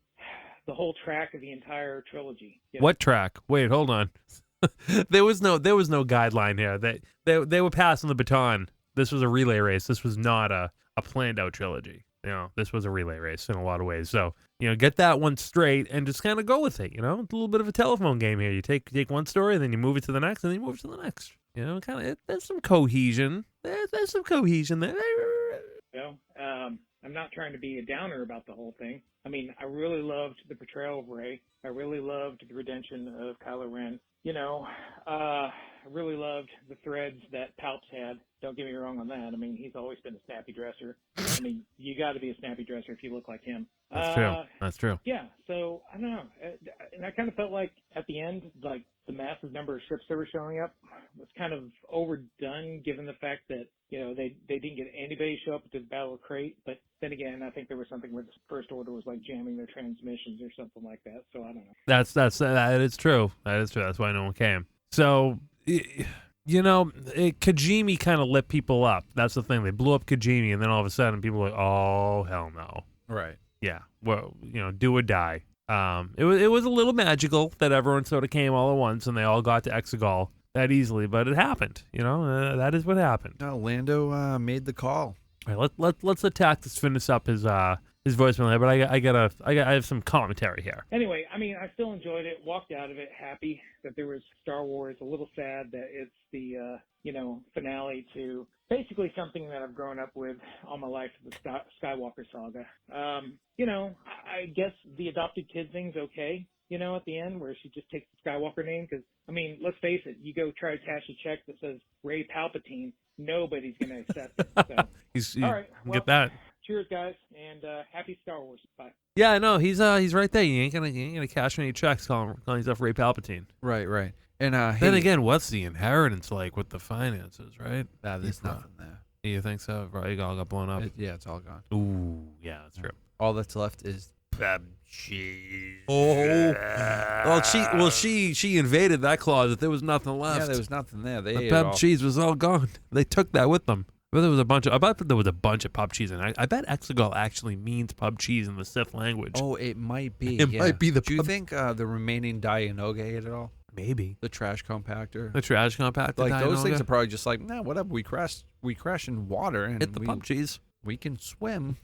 the whole track of the entire trilogy. What track? Wait, hold on. there was no guideline here. They were passing the baton. This was a relay race. This was not a planned out trilogy. This was a relay race in a lot of ways. So, get that one straight and just kind of go with it. It's a little bit of a telephone game here. You take one story, then you move it to the next, and then you move it to the next. There's some cohesion. There's some cohesion there. I'm not trying to be a downer about the whole thing. I mean, I really loved the portrayal of Rey. I really loved the redemption of Kylo Ren. You know, I really loved the threads that Palps had. Don't get me wrong on that. I mean, he's always been a snappy dresser. I mean, you got to be a snappy dresser if you look like him. That's true. That's true. Yeah, so I don't know. And I kind of felt like at the end, like the massive number of ships that were showing up was kind of overdone given the fact that, you know, they didn't get anybody to show up to the Battle of Crate. But then again, I think there was something where the First Order was like jamming their transmissions or something like that. So I don't know. That is true. That is true. That's why no one came. So, you know, Kajimi kind of lit people up. That's the thing. They blew up Kajimi, and then all of a sudden people were like, oh, hell no. Right. Yeah. Well, you know, do or die. It was a little magical that everyone sort of came all at once and they all got to Exegol that easily, but it happened. You know, that is what happened. No, Lando made the call. All right, let's attack this, finish up his voicemail there, but I have some commentary here. Anyway, I mean, I still enjoyed it. Walked out of it happy that there was Star Wars. A little sad that it's the finale to basically something that I've grown up with all my life, the Skywalker saga. You know, I guess the adopted kid thing's okay. You know, at the end where she just takes the Skywalker name, because I mean, let's face it, you go try to cash a check that says Ray Palpatine, nobody's gonna accept it. So. All right, well, get that. Cheers, guys, and happy Star Wars. Bye. Yeah, no, he's right there. You ain't gonna cash any checks calling himself Ray Palpatine. Right. And then again, what's the inheritance like with the finances, right? There's nothing there. You think so? Right, it all got blown up. Yeah, it's all gone. Ooh, yeah, that's true. All that's left is cheese. Oh, well, she invaded that closet. There was nothing left. Yeah, there was nothing there. They the ate pub it all. cheese was all gone. They took that with them. But there was a bunch of. I bet there was a bunch of pub cheese, and I bet Exegol actually means pub cheese in the Sith language. Oh, it might be. It might be the. Do you think the remaining Dianoga ate it all? Maybe the trash compactor. The trash compactor. Like Dianoga? those things are probably just like, nah, whatever. We crash in water and hit the pub cheese. We can swim.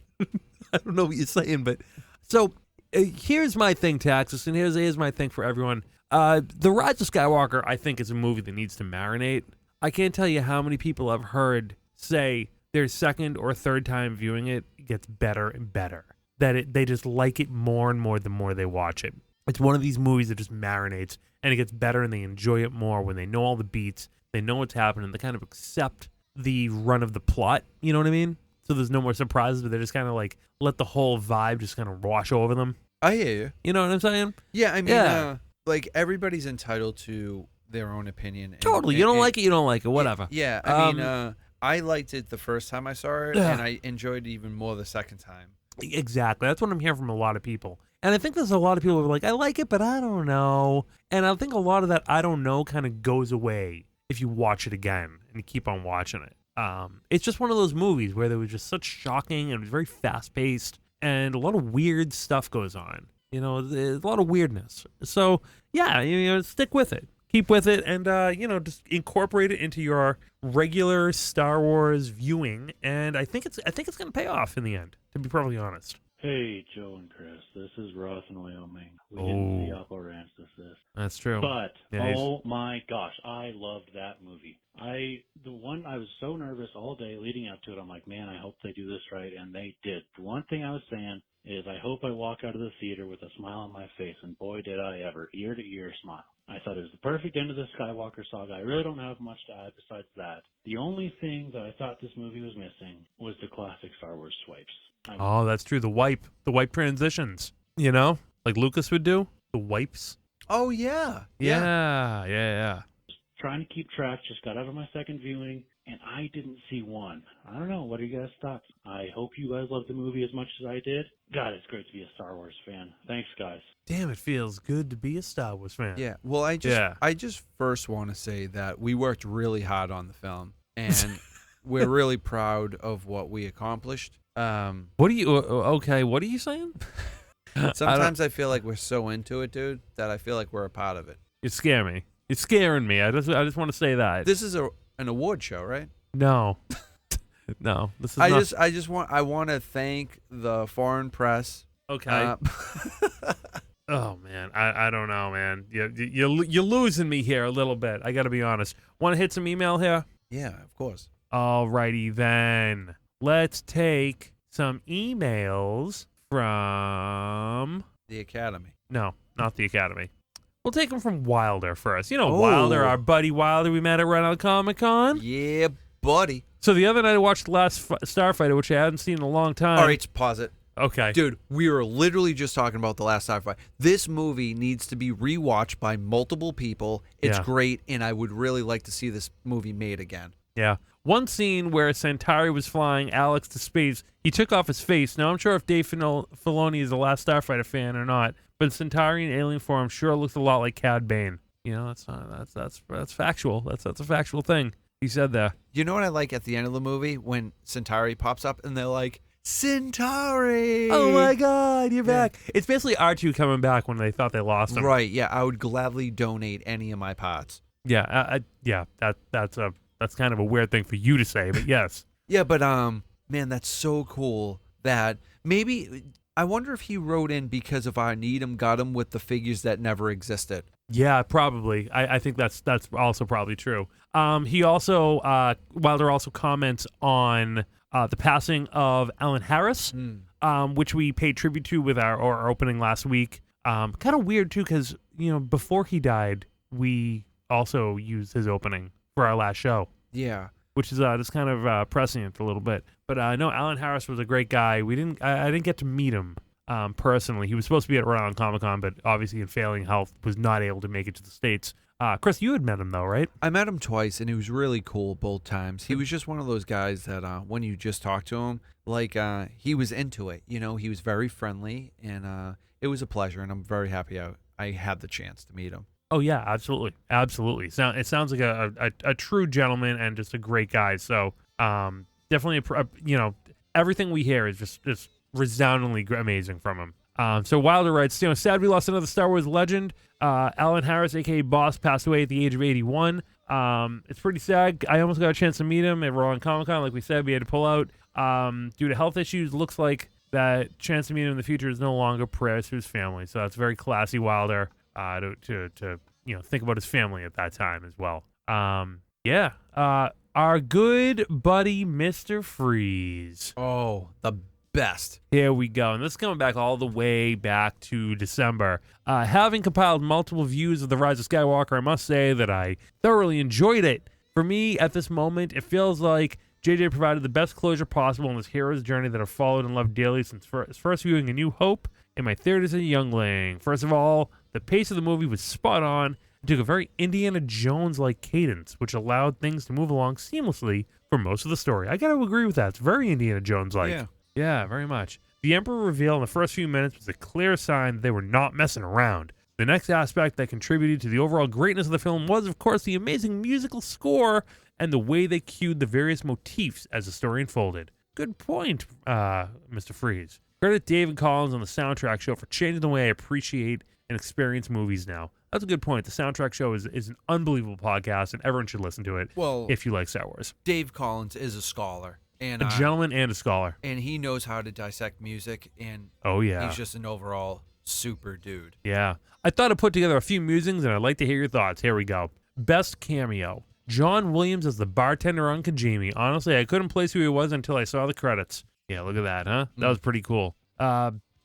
I don't know what you're saying, but so here's my thing, Taxis, and here's my thing for everyone. The Rise of Skywalker, I think, is a movie that needs to marinate. I can't tell you how many people I've heard say their second or third time viewing it gets better and better. That they just like it more and more the more they watch it. It's one of these movies that just marinates, and it gets better, and they enjoy it more when they know all the beats, they know what's happening, they kind of accept the run of the plot, you know what I mean? So there's no more surprises, but they just kind of like let the whole vibe just kind of wash over them. I hear you. You know what I'm saying? Yeah, I mean, like everybody's entitled to their own opinion. And, totally. You don't like it, you don't like it, whatever. Yeah, I mean, I liked it the first time I saw it, and I enjoyed it even more the second time. Exactly. That's what I'm hearing from a lot of people. And I think there's a lot of people who are like, I like it, but I don't know. And I think a lot of that I don't know kind of goes away if you watch it again and you keep on watching it. It's just one of those movies where there was just such shocking and it was very fast-paced and a lot of weird stuff goes on. You know, there's a lot of weirdness. So, yeah, you know, stick with it. Keep with it and, you know, just incorporate it into your regular Star Wars viewing. And I think it's going to pay off in the end, to be perfectly honest. Hey, Joe and Chris. This is Ross in Wyoming. We didn't see Apple Ranch this. That's true. But, oh my gosh, I loved that movie. I was so nervous all day leading up to it. I'm like, man, I hope they do this right. And they did. The one thing I was saying is I hope I walk out of the theater with a smile on my face. And boy, did I ever. Ear to ear smile. I thought it was the perfect end of the Skywalker saga. I really don't have much to add besides that. The only thing that I thought this movie was missing was the classic Star Wars swipes. Oh, that's true. The wipe transitions, you know, like Lucas would do. The wipes. Oh, yeah. Yeah. Trying to keep track, just got out of my second viewing, and I didn't see one. I don't know. What are you guys' thoughts? I hope you guys loved the movie as much as I did. God, it's great to be a Star Wars fan. Thanks, guys. Damn, it feels good to be a Star Wars fan. Yeah. Well, I just first want to say that we worked really hard on the film, and we're really proud of what we accomplished. What are you saying? Sometimes I feel like we're so into it, dude, that I feel like we're a part of it. You scare me. It's scaring me. I just want to say that. This is an award show, right? No. No. This is I want to thank the foreign press. Okay. Oh man, I don't know, man. You're losing me here a little bit. I got to be honest. Want to hit some email here? Yeah, of course. Alrighty then. Let's take some emails from... The Academy. No, not the Academy. We'll take them from Wilder first. You know Oh. Wilder, our buddy Wilder we met at Rhode Island Comic-Con? Yeah, buddy. So the other night I watched The Last Starfighter, which I hadn't seen in a long time. All right, pause it. Okay. Dude, we were literally just talking about The Last Starfighter. This movie needs to be rewatched by multiple people. It's Yeah. great, and I would really like to see this movie made again. Yeah. One scene where Centauri was flying Alex to space, he took off his face. Now, I'm sure if Dave Filoni is a Last Starfighter fan or not, but Centauri in alien form sure looks a lot like Cad Bane. You know, that's factual. That's a factual thing he said there. You know what I like at the end of the movie when Centauri pops up and they're like, Centauri! Oh my God, you're back. It's basically R2 coming back when they thought they lost him. Right, yeah, I would gladly donate any of my parts. Yeah, that's kind of a weird thing for you to say, but yes. Yeah, but man, that's so cool that maybe I wonder if he wrote in because of our need 'em got 'em with the figures that never existed. Yeah, probably. I think that's also probably true. He also Wilder also comments on the passing of Alan Harris, which we paid tribute to with our opening last week. Kind of weird too, because before he died, we also used his opening for our last show. Yeah. Which is just kind of prescient a little bit. But no, Alan Harris was a great guy. I didn't get to meet him personally. He was supposed to be at Rhode Island Comic-Con, but obviously in failing health was not able to make it to the States. Chris, you had met him though, right? I met him twice, and he was really cool both times. He was just one of those guys that when you just talk to him, like he was into it. He was very friendly, and it was a pleasure, and I'm very happy I had the chance to meet him. Oh yeah, absolutely. It sounds like a true gentleman and just a great guy. So definitely, everything we hear is just resoundingly amazing from him. So Wilder writes, sad we lost another Star Wars legend. Alan Harris, aka Boss, passed away at the age of 81. It's pretty sad. I almost got a chance to meet him at Rhode Island Comic-Con. Like we said, we had to pull out due to health issues. Looks like that chance to meet him in the future is no longer prayers to his family. So that's very classy, Wilder. To think about his family at that time as well. Our good buddy Mr. Freeze. Oh, the best. Here we go. And this is coming back all the way back to December. Having compiled multiple views of The Rise of Skywalker, I must say that I thoroughly enjoyed it. For me, at this moment, it feels like JJ provided the best closure possible on this hero's journey that I've followed and loved dearly since first viewing A New Hope in my 30s as a youngling. First of all, the pace of the movie was spot on. It took a very Indiana Jones-like cadence, which allowed things to move along seamlessly for most of the story. I got to agree with that. It's very Indiana Jones-like. Yeah, very much. The Emperor reveal in the first few minutes was a clear sign that they were not messing around. The next aspect that contributed to the overall greatness of the film was, of course, the amazing musical score and the way they cued the various motifs as the story unfolded. Good point, Mr. Freeze. Credit David Collins on the Soundtrack Show for changing the way I appreciate and experience movies now. That's a good point. The Soundtrack Show is an unbelievable podcast, and everyone should listen to it if you like Star Wars. Dave Collins is a scholar. And a gentleman and a scholar. And he knows how to dissect music, and he's just an overall super dude. Yeah. I thought I'd put together a few musings, and I'd like to hear your thoughts. Here we go. Best cameo. John Williams as the bartender on Kajimi. Honestly, I couldn't place who he was until I saw the credits. Yeah, look at that, huh? That was pretty cool.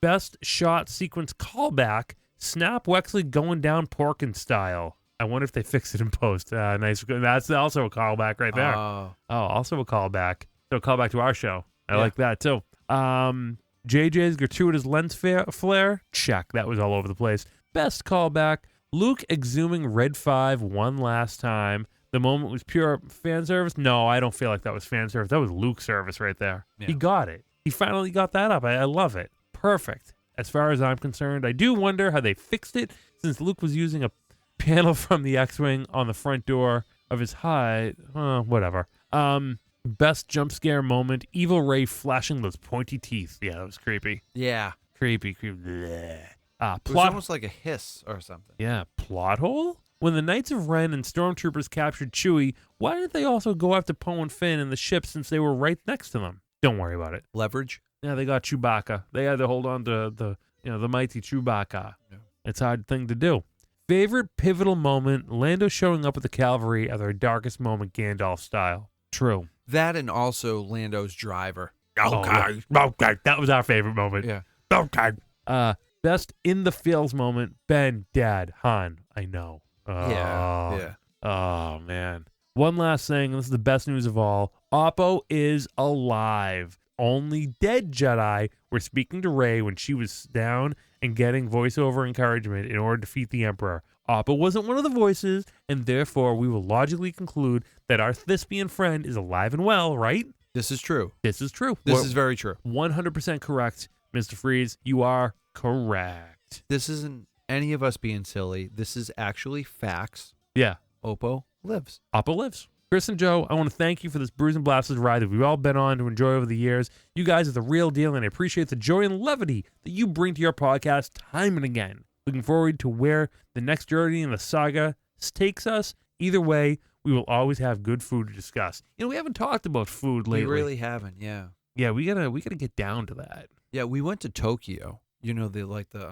Best shot sequence callback. Snap Wexley going down Porkin style. I wonder if they fixed it in post. Nice. That's also a callback right there. Also a callback. So a callback to our show. I like that too. JJ's gratuitous lens flare. Check. That was all over the place. Best callback. Luke exhuming Red 5 one last time. The moment was pure fan service. No, I don't feel like that was fan service. That was Luke service right there. Yeah. He got it. He finally got that up. I love it. Perfect. As far as I'm concerned, I do wonder how they fixed it since Luke was using a panel from the X-Wing on the front door of his hide. Whatever. Best jump scare moment. Evil Ray flashing those pointy teeth. Yeah, that was creepy. Yeah. Creepy. Bleh. It was almost like a hiss or something. Yeah. Plot hole? When the Knights of Ren and Stormtroopers captured Chewie, why didn't they also go after Poe and Finn in the ship since they were right next to them? Don't worry about it. Leverage? Yeah, they got Chewbacca. They had to hold on to the mighty Chewbacca. Yeah. It's a hard thing to do. Favorite pivotal moment, Lando showing up with the cavalry at their darkest moment, Gandalf style. True. That and also Lando's driver. Okay. Okay. That was our favorite moment. Yeah. Okay. Best in the feels moment, Ben, Dad, Han. I know. Yeah. Oh, man. One last thing. This is the best news of all. Oppo is alive. Only dead Jedi were speaking to Rey when she was down and getting voiceover encouragement in order to defeat the Emperor. Oppo wasn't one of the voices, and therefore we will logically conclude that our thespian friend is alive and well, right? This is true. This is true. This is very true. 100% correct, Mr. Freeze. You are correct. This isn't any of us being silly. This is actually facts. Yeah. Oppo lives. Oppo lives. Chris and Joe, I want to thank you for this Brews and Blasters ride that we've all been on to enjoy over the years. You guys are the real deal, and I appreciate the joy and levity that you bring to your podcast time and again. Looking forward to where the next journey in the saga takes us. Either way, we will always have good food to discuss. You know, we haven't talked about food lately. We really haven't, yeah. Yeah, we gotta get down to that. Yeah, we went to Tokyo. You know, they like the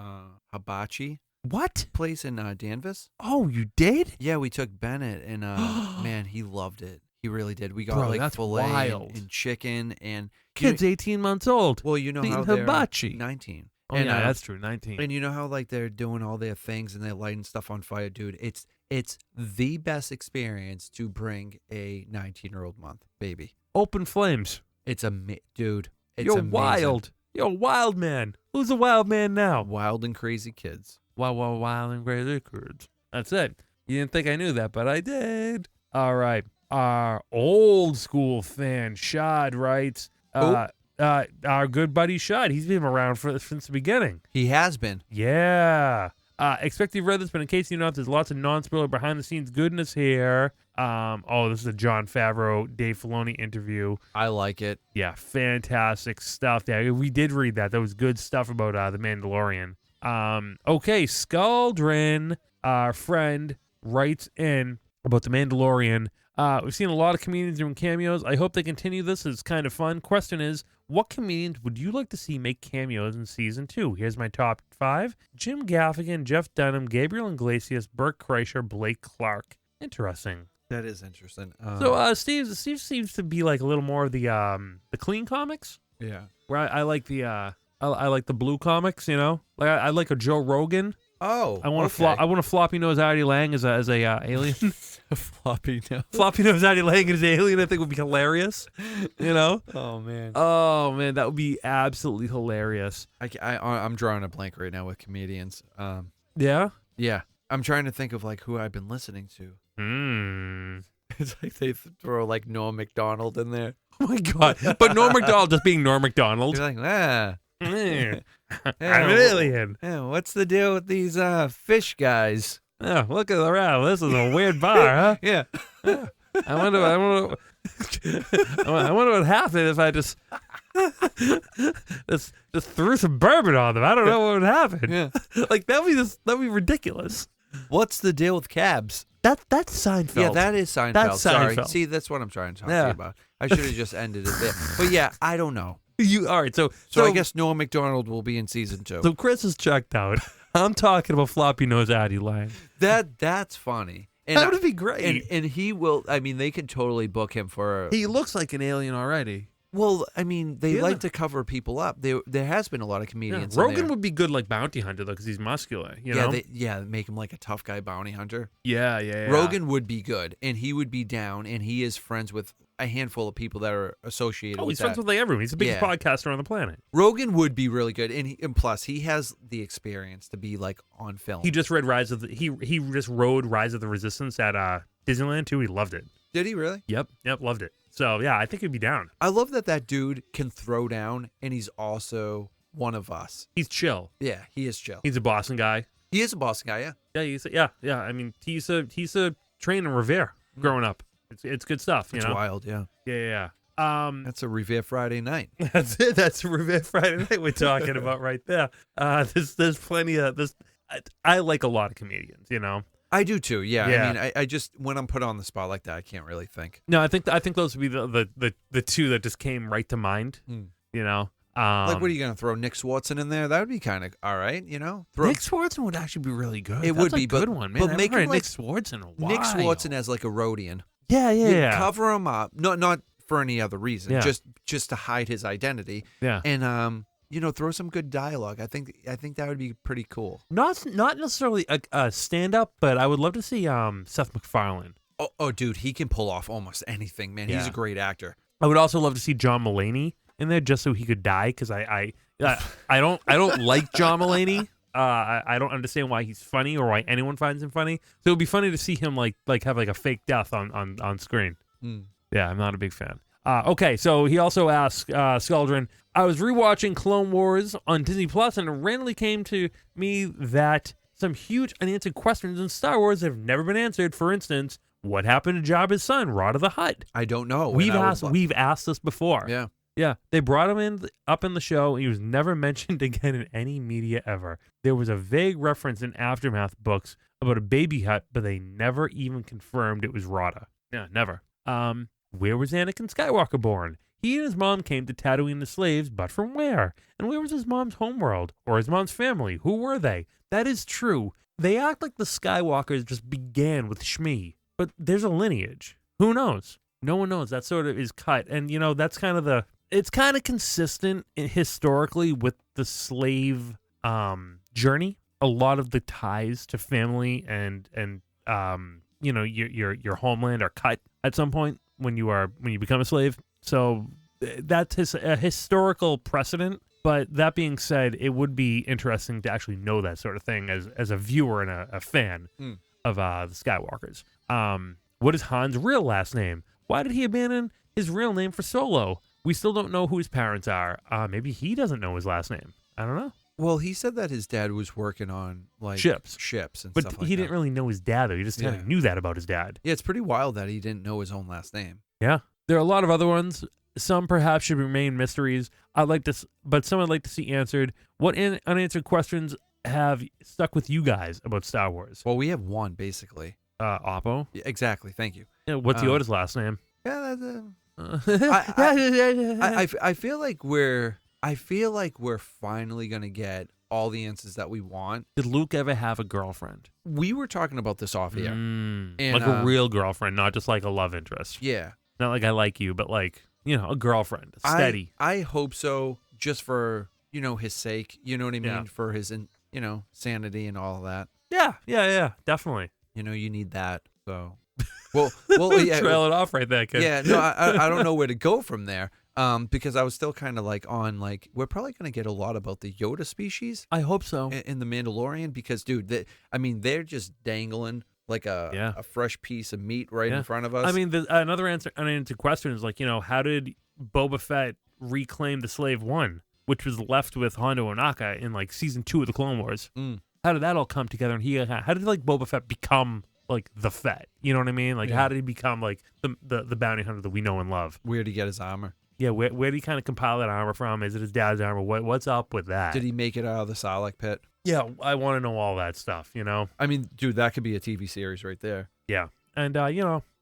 hibachi. What? Place in Danvers. Oh, you did? Yeah, we took Bennett, and man, he loved it. He really did. We got Bro, like that's filet wild. and chicken and Kid's 18 months old. Well, you know eating how they're hibachi. 19. Oh, and, yeah, that's true. 19. And you know how like they're doing all their things and they're lighting stuff on fire, dude. It's the best experience to bring a 19-year-old baby. Open flames. It's dude. It's You're amazing. wild. You're a wild man. Who's a wild man now? Wild and crazy kids. Wild and crazy kids. That's it. You didn't think I knew that, but I did. All right. Our old school fan, Shad, writes, our good buddy Shad, he's been around since the beginning. He has been. Yeah. Expect you've read this, but in case you know, there's lots of non-spoiler behind-the-scenes goodness here. This is a Jon Favreau, Dave Filoni interview. I like it. Yeah, fantastic stuff. Yeah, we did read that. That was good stuff about The Mandalorian. Okay, Scaldrin, our friend, writes in about The Mandalorian. We've seen a lot of comedians doing cameos. I hope they continue this. It's kind of fun. Question is, what comedians would you like to see make cameos in season 2? Here's my top 5. Jim Gaffigan, Jeff Dunham, Gabriel Iglesias, Burt Kreischer, Blake Clark. Interesting. That is interesting. So Steve seems to be like a little more of the clean comics. Yeah. Where I like the I like the blue comics, you know? Like I like a Joe Rogan. Oh, I want a floppy nose Artie Lang as a alien. A floppy nose. Floppy nose Artie Lang as an alien, I think would be hilarious. You know? Oh man, that would be absolutely hilarious. I'm drawing a blank right now with comedians. Yeah. I'm trying to think of like who I've been listening to. It's like they throw like Norm Macdonald in there. Oh my god! But Norm Macdonald just being Norm Macdonald. You're like, I'm an alien. Yeah, what's the deal with these fish guys? Yeah, look at around. This is a weird bar, huh? Yeah. I wonder what happened if I just threw some bourbon on them. I don't know what would happen. Yeah. Like that'd be ridiculous. What's the deal with cabs? That's Seinfeld. Yeah, that is Seinfeld. That's Sorry. Seinfeld. See, that's what I'm trying to talk to you about. I should have just ended it there. But yeah, I don't know. All right, so I guess Norm Macdonald will be in season 2. So Chris is checked out. I'm talking about floppy nose Addie Lang. That's funny. And that would be great. And he will. I mean, they could totally book him for. He looks like an alien already. Well, I mean, they like to cover people up. There has been a lot of comedians. Yeah. Rogan would be good like bounty hunter though, because he's muscular. You know? Make him like a tough guy bounty hunter. Yeah. Rogan would be good, and he would be down, and he is friends with a handful of people that are associated with he's friends with like everyone. He's the biggest podcaster on the planet. Rogan would be really good, and plus he has the experience to be like on film. He just read he just rode Rise of the Resistance at Disneyland too. He loved it. Did he really? Yep, loved it. So yeah, I think he'd be down. I love that dude can throw down, and he's also one of us. He's chill. Yeah, he is chill. He's a Boston guy. He is a Boston guy. Yeah. Yeah. I mean, he's a trained in Revere growing up. It's good stuff. It's wild. Yeah. Yeah. That's a Revere Friday night. That's it. That's a Revere Friday night we're talking about right there. There's plenty of this. I like a lot of comedians. You know. I do too. Yeah. I mean, I just when I'm put on the spot like that, I can't really think. No, I think those would be the two that just came right to mind. You know. Like, what are you going to throw Nick Swartzen in there? That would be kind of all right, you know. Nick Swartzen would actually be really good. It would be a good one, man. But make him Nick Swartzen a while. Nick Swartzen as like a Rhodian. Yeah. Cover him up. Not for any other reason, Yeah. just to hide his identity. Yeah. And throw some good dialogue. I think that would be pretty cool. Not necessarily a stand up, but I would love to see Seth MacFarlane. Oh, dude, he can pull off almost anything, man. He's Yeah. a great actor. I would also love to see John Mulaney in there just so he could die, because I don't like John Mulaney. I don't understand why he's funny or why anyone finds him funny. So it would be funny to see him like have like a fake death on screen. Mm. Yeah, I'm not a big fan. Okay, so he also asked Skuldrin, I was rewatching Clone Wars on Disney Plus, and it randomly came to me that some huge unanswered questions in Star Wars have never been answered. For instance, what happened to Jabba's son, Rod of the Hutt? I don't know. We've asked this before. Yeah. Yeah, they brought him up in the show. He was never mentioned again in any media ever. There was a vague reference in Aftermath books about a baby Hutt, but they never even confirmed it was Rada. Yeah, never. Where was Anakin Skywalker born? He and his mom came to Tatooine as slaves, but from where? And where was his mom's homeworld? Or his mom's family? Who were they? That is true. They act like the Skywalkers just began with Shmi, but there's a lineage. Who knows? No one knows. That sort of is cut. And, that's kind of it's kind of consistent historically with the slave journey. A lot of the ties to family and your homeland are cut at some point when you become a slave. So that's a historical precedent. But that being said, it would be interesting to actually know that sort of thing as a viewer and a fan of the Skywalkers. What is Han's real last name? Why did he abandon his real name for Solo? We still don't know who his parents are. Maybe he doesn't know his last name. I don't know. Well, he said that his dad was working on ships and but stuff like that. He didn't really know his dad, though. He just kind of knew that about his dad. Yeah, it's pretty wild that he didn't know his own last name. Yeah. There are a lot of other ones. Some perhaps should remain mysteries. But some I'd like to see answered. What unanswered questions have stuck with you guys about Star Wars? Well, we have one, basically. Oppo? Yeah, exactly. Thank you. Yeah, what's Yoda's last name? Yeah, I feel like we're finally gonna get all the answers that we want. Did Luke ever have a girlfriend? We were talking about this off here, and, like a real girlfriend, not just like a love interest. Yeah, not like I like you, but like a girlfriend, steady. I hope so, just for his sake. You know what I mean? Yeah. For his sanity and all of that. Yeah, definitely. You need that. So, well, yeah, trail it off right there, kid. Yeah, no, I don't know where to go from there. Because I was still kind of we're probably gonna get a lot about the Yoda species. I hope so. In the Mandalorian, because dude, they're just dangling like a fresh piece of meat right in front of us. I mean, another unanswered question is how did Boba Fett reclaim the Slave One, which was left with Hondo Ohnaka in season 2 of the Clone Wars? How did that all come together? And how did Boba Fett become the Fett? You know what I mean? How did he become the bounty hunter that we know and love? Where did he get his armor? Yeah, where did he kind of compile that armor from? Is it his dad's armor? What's up with that? Did he make it out of the Sarlacc pit? Yeah, I want to know all that stuff, I mean, dude, that could be a TV series right there. Yeah. And,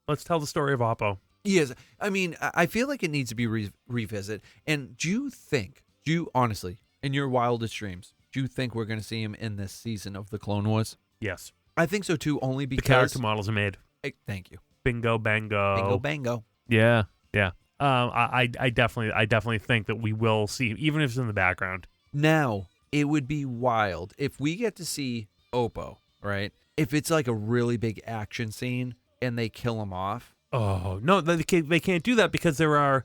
let's tell the story of Oppo. Yes. I mean, I feel like it needs to be revisited. And do you honestly, in your wildest dreams, do you think we're going to see him in this season of the Clone Wars? Yes. I think so, too, only because... The character models are made. Thank you. Bingo, bango. Bingo, bango. Yeah. I definitely think that we will see, even if it's in the background. Now, it would be wild if we get to see Oppo, right? If it's a really big action scene and they kill him off. Oh no, they can't do that because there are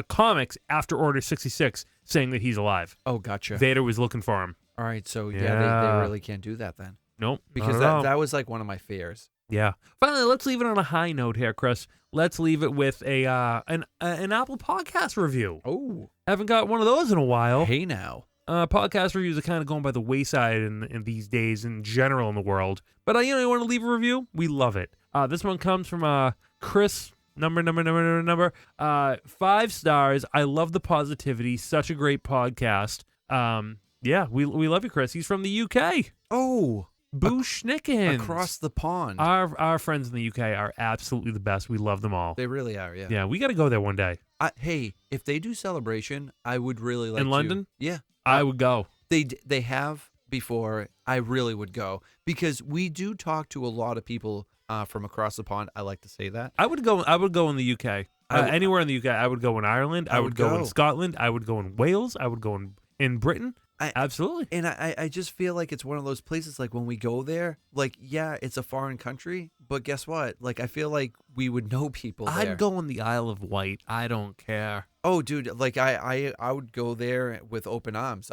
comics after Order 66 saying that he's alive. Oh, gotcha. Vader was looking for him. All right, so they really can't do that then. Nope, because that was one of my fears. Yeah. Finally, let's leave it on a high note here, Chris. Let's leave it with an Apple Podcast review. Oh, haven't got one of those in a while. Hey now. Podcast reviews are kind of going by the wayside in these days in general in the world. But you want to leave a review? We love it. This one comes from Chris. Number 5 stars. I love the positivity. Such a great podcast. Yeah, we love you, Chris. He's from the UK. Oh. Boo Schnickens. Across the pond. Our friends in the UK are absolutely the best. We love them all. They really are, yeah. Yeah, we got to go there one day. Hey, if they do Celebration, I would really like to. In London? Yeah. I would go. They have before. I really would go because we do talk to a lot of people from across the pond. I like to say that. I would go in the UK. Anywhere in the UK. I would go in Ireland. I would go in Scotland. I would go in Wales. I would go in Britain. Absolutely. And I just feel like it's one of those places, like when we go there, like, yeah, it's a foreign country, but guess what? Like, I feel like we would know people there. I'd go in the Isle of Wight. I don't care. Oh, dude, like I would go there with open arms.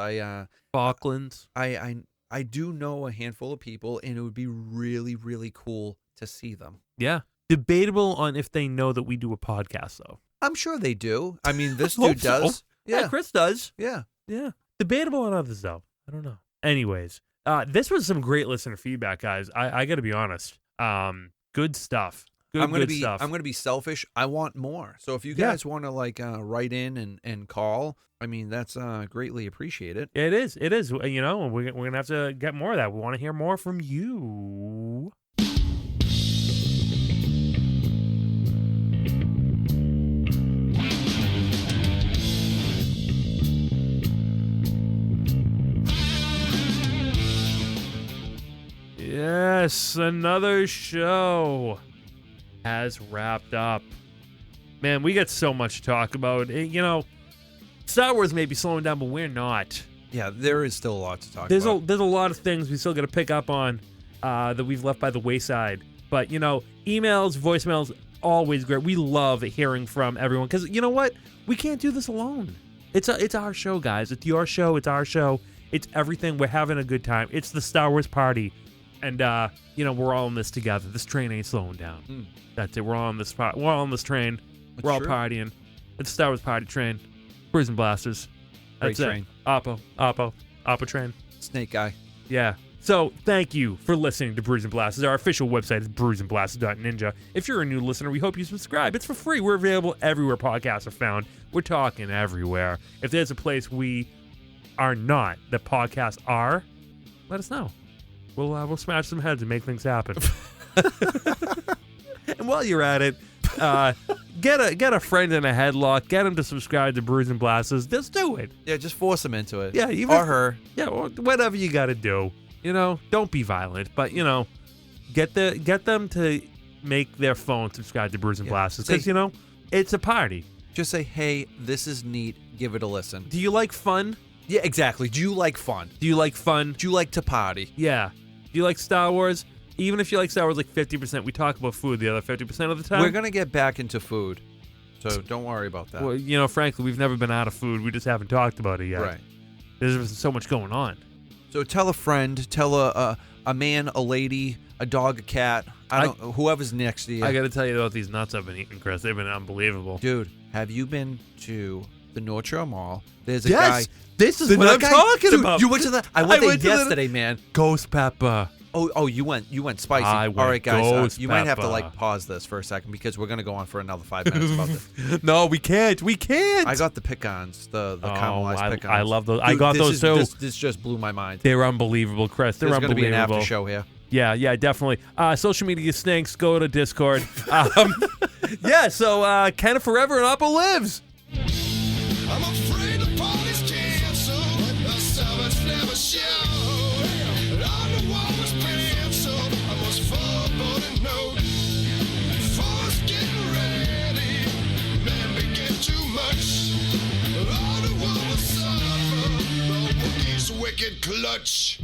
Falklands. I do know a handful of people, and it would be really, really cool to see them. Yeah. Debatable on if they know that we do a podcast, though. I'm sure they do. I mean, this dude does. So. Yeah, Chris does. Yeah. Yeah. Debatable on others, though. I don't know. Anyways, this was some great listener feedback, guys. I got to be honest. Good stuff. Good stuff. I'm gonna be selfish. I want more. So if you guys want to write in and call, I mean, that's greatly appreciated. It is. It is. You know, we're gonna have to get more of that. We want to hear more from you. Yes, another show has wrapped up. Man, we got so much to talk about. You know, Star Wars may be slowing down, but we're not. Yeah, there is still a lot to talk about. There's a lot of things we still got to pick up on that we've left by the wayside. But, you know, emails, voicemails, always great. We love hearing from everyone because, you know what? We can't do this alone. It's our show, guys. It's your show. It's our show. It's everything. We're having a good time. It's the Star Wars party. And, you know, we're all in this together. This train ain't slowing down. That's it. We're all on this train. That's we're all true. partying. It's a Star Wars party train. Bruising Blasters. That's Great train. Oppo train. Snake guy. Yeah. So, thank you for listening to Bruising Blasters. Our official website is bruisingblasters.ninja. If you're a new listener, we hope you subscribe. It's for free. We're available everywhere podcasts are found. We're talking everywhere. If there's a place we are not that podcasts are, let us know. We'll smash some heads and make things happen. And while you're at it, get a friend in a headlock. Get him to subscribe to Bruising Blasters. Just do it. Yeah, just force him into it. Yeah, or her. Yeah, or whatever you got to do. You know, don't be violent, but you know, get them to make their phone subscribe to Bruising Blasters because you know it's a party. Just say, hey, this is neat. Give it a listen. Do you like fun? Yeah, exactly. Do you like fun? Do you like fun? Do you like to party? Yeah. Do you like Star Wars? Even if you like Star Wars like 50%, we talk about food the other 50% of the time. We're going to get back into food, so don't worry about that. Well, you know, frankly, we've never been out of food. We just haven't talked about it yet. Right. There's so much going on. So tell a friend, tell a man, a lady, a dog, a cat, whoever's next to you. I got to tell you about these nuts I've been eating, Chris. They've been unbelievable. Dude, have you been to the North Shore Mall? There's a guy. This is what I'm talking about. You went to that? I went there yesterday, man. Ghost pepper. Oh, you went spicy. I went all right, guys. You might have to pepper. pause this for a second because we're gonna go on for another 5 minutes about this. No, we can't. We can't. I got the pecans, the caramelized pecans. I love those. Dude, I got those too. This just blew my mind. They're unbelievable, Chris. They're There's unbelievable. There's gonna be an after show here. Yeah, definitely. Social media stinks. Go to Discord. Yeah. So Ken Forever and Oppo lives. I'm afraid the party's canceled. The summits never show. On the wall was penciled. I must forward a note. Force getting ready. Men begin too much. On the wall was suffer. The Wookiee's wicked clutch.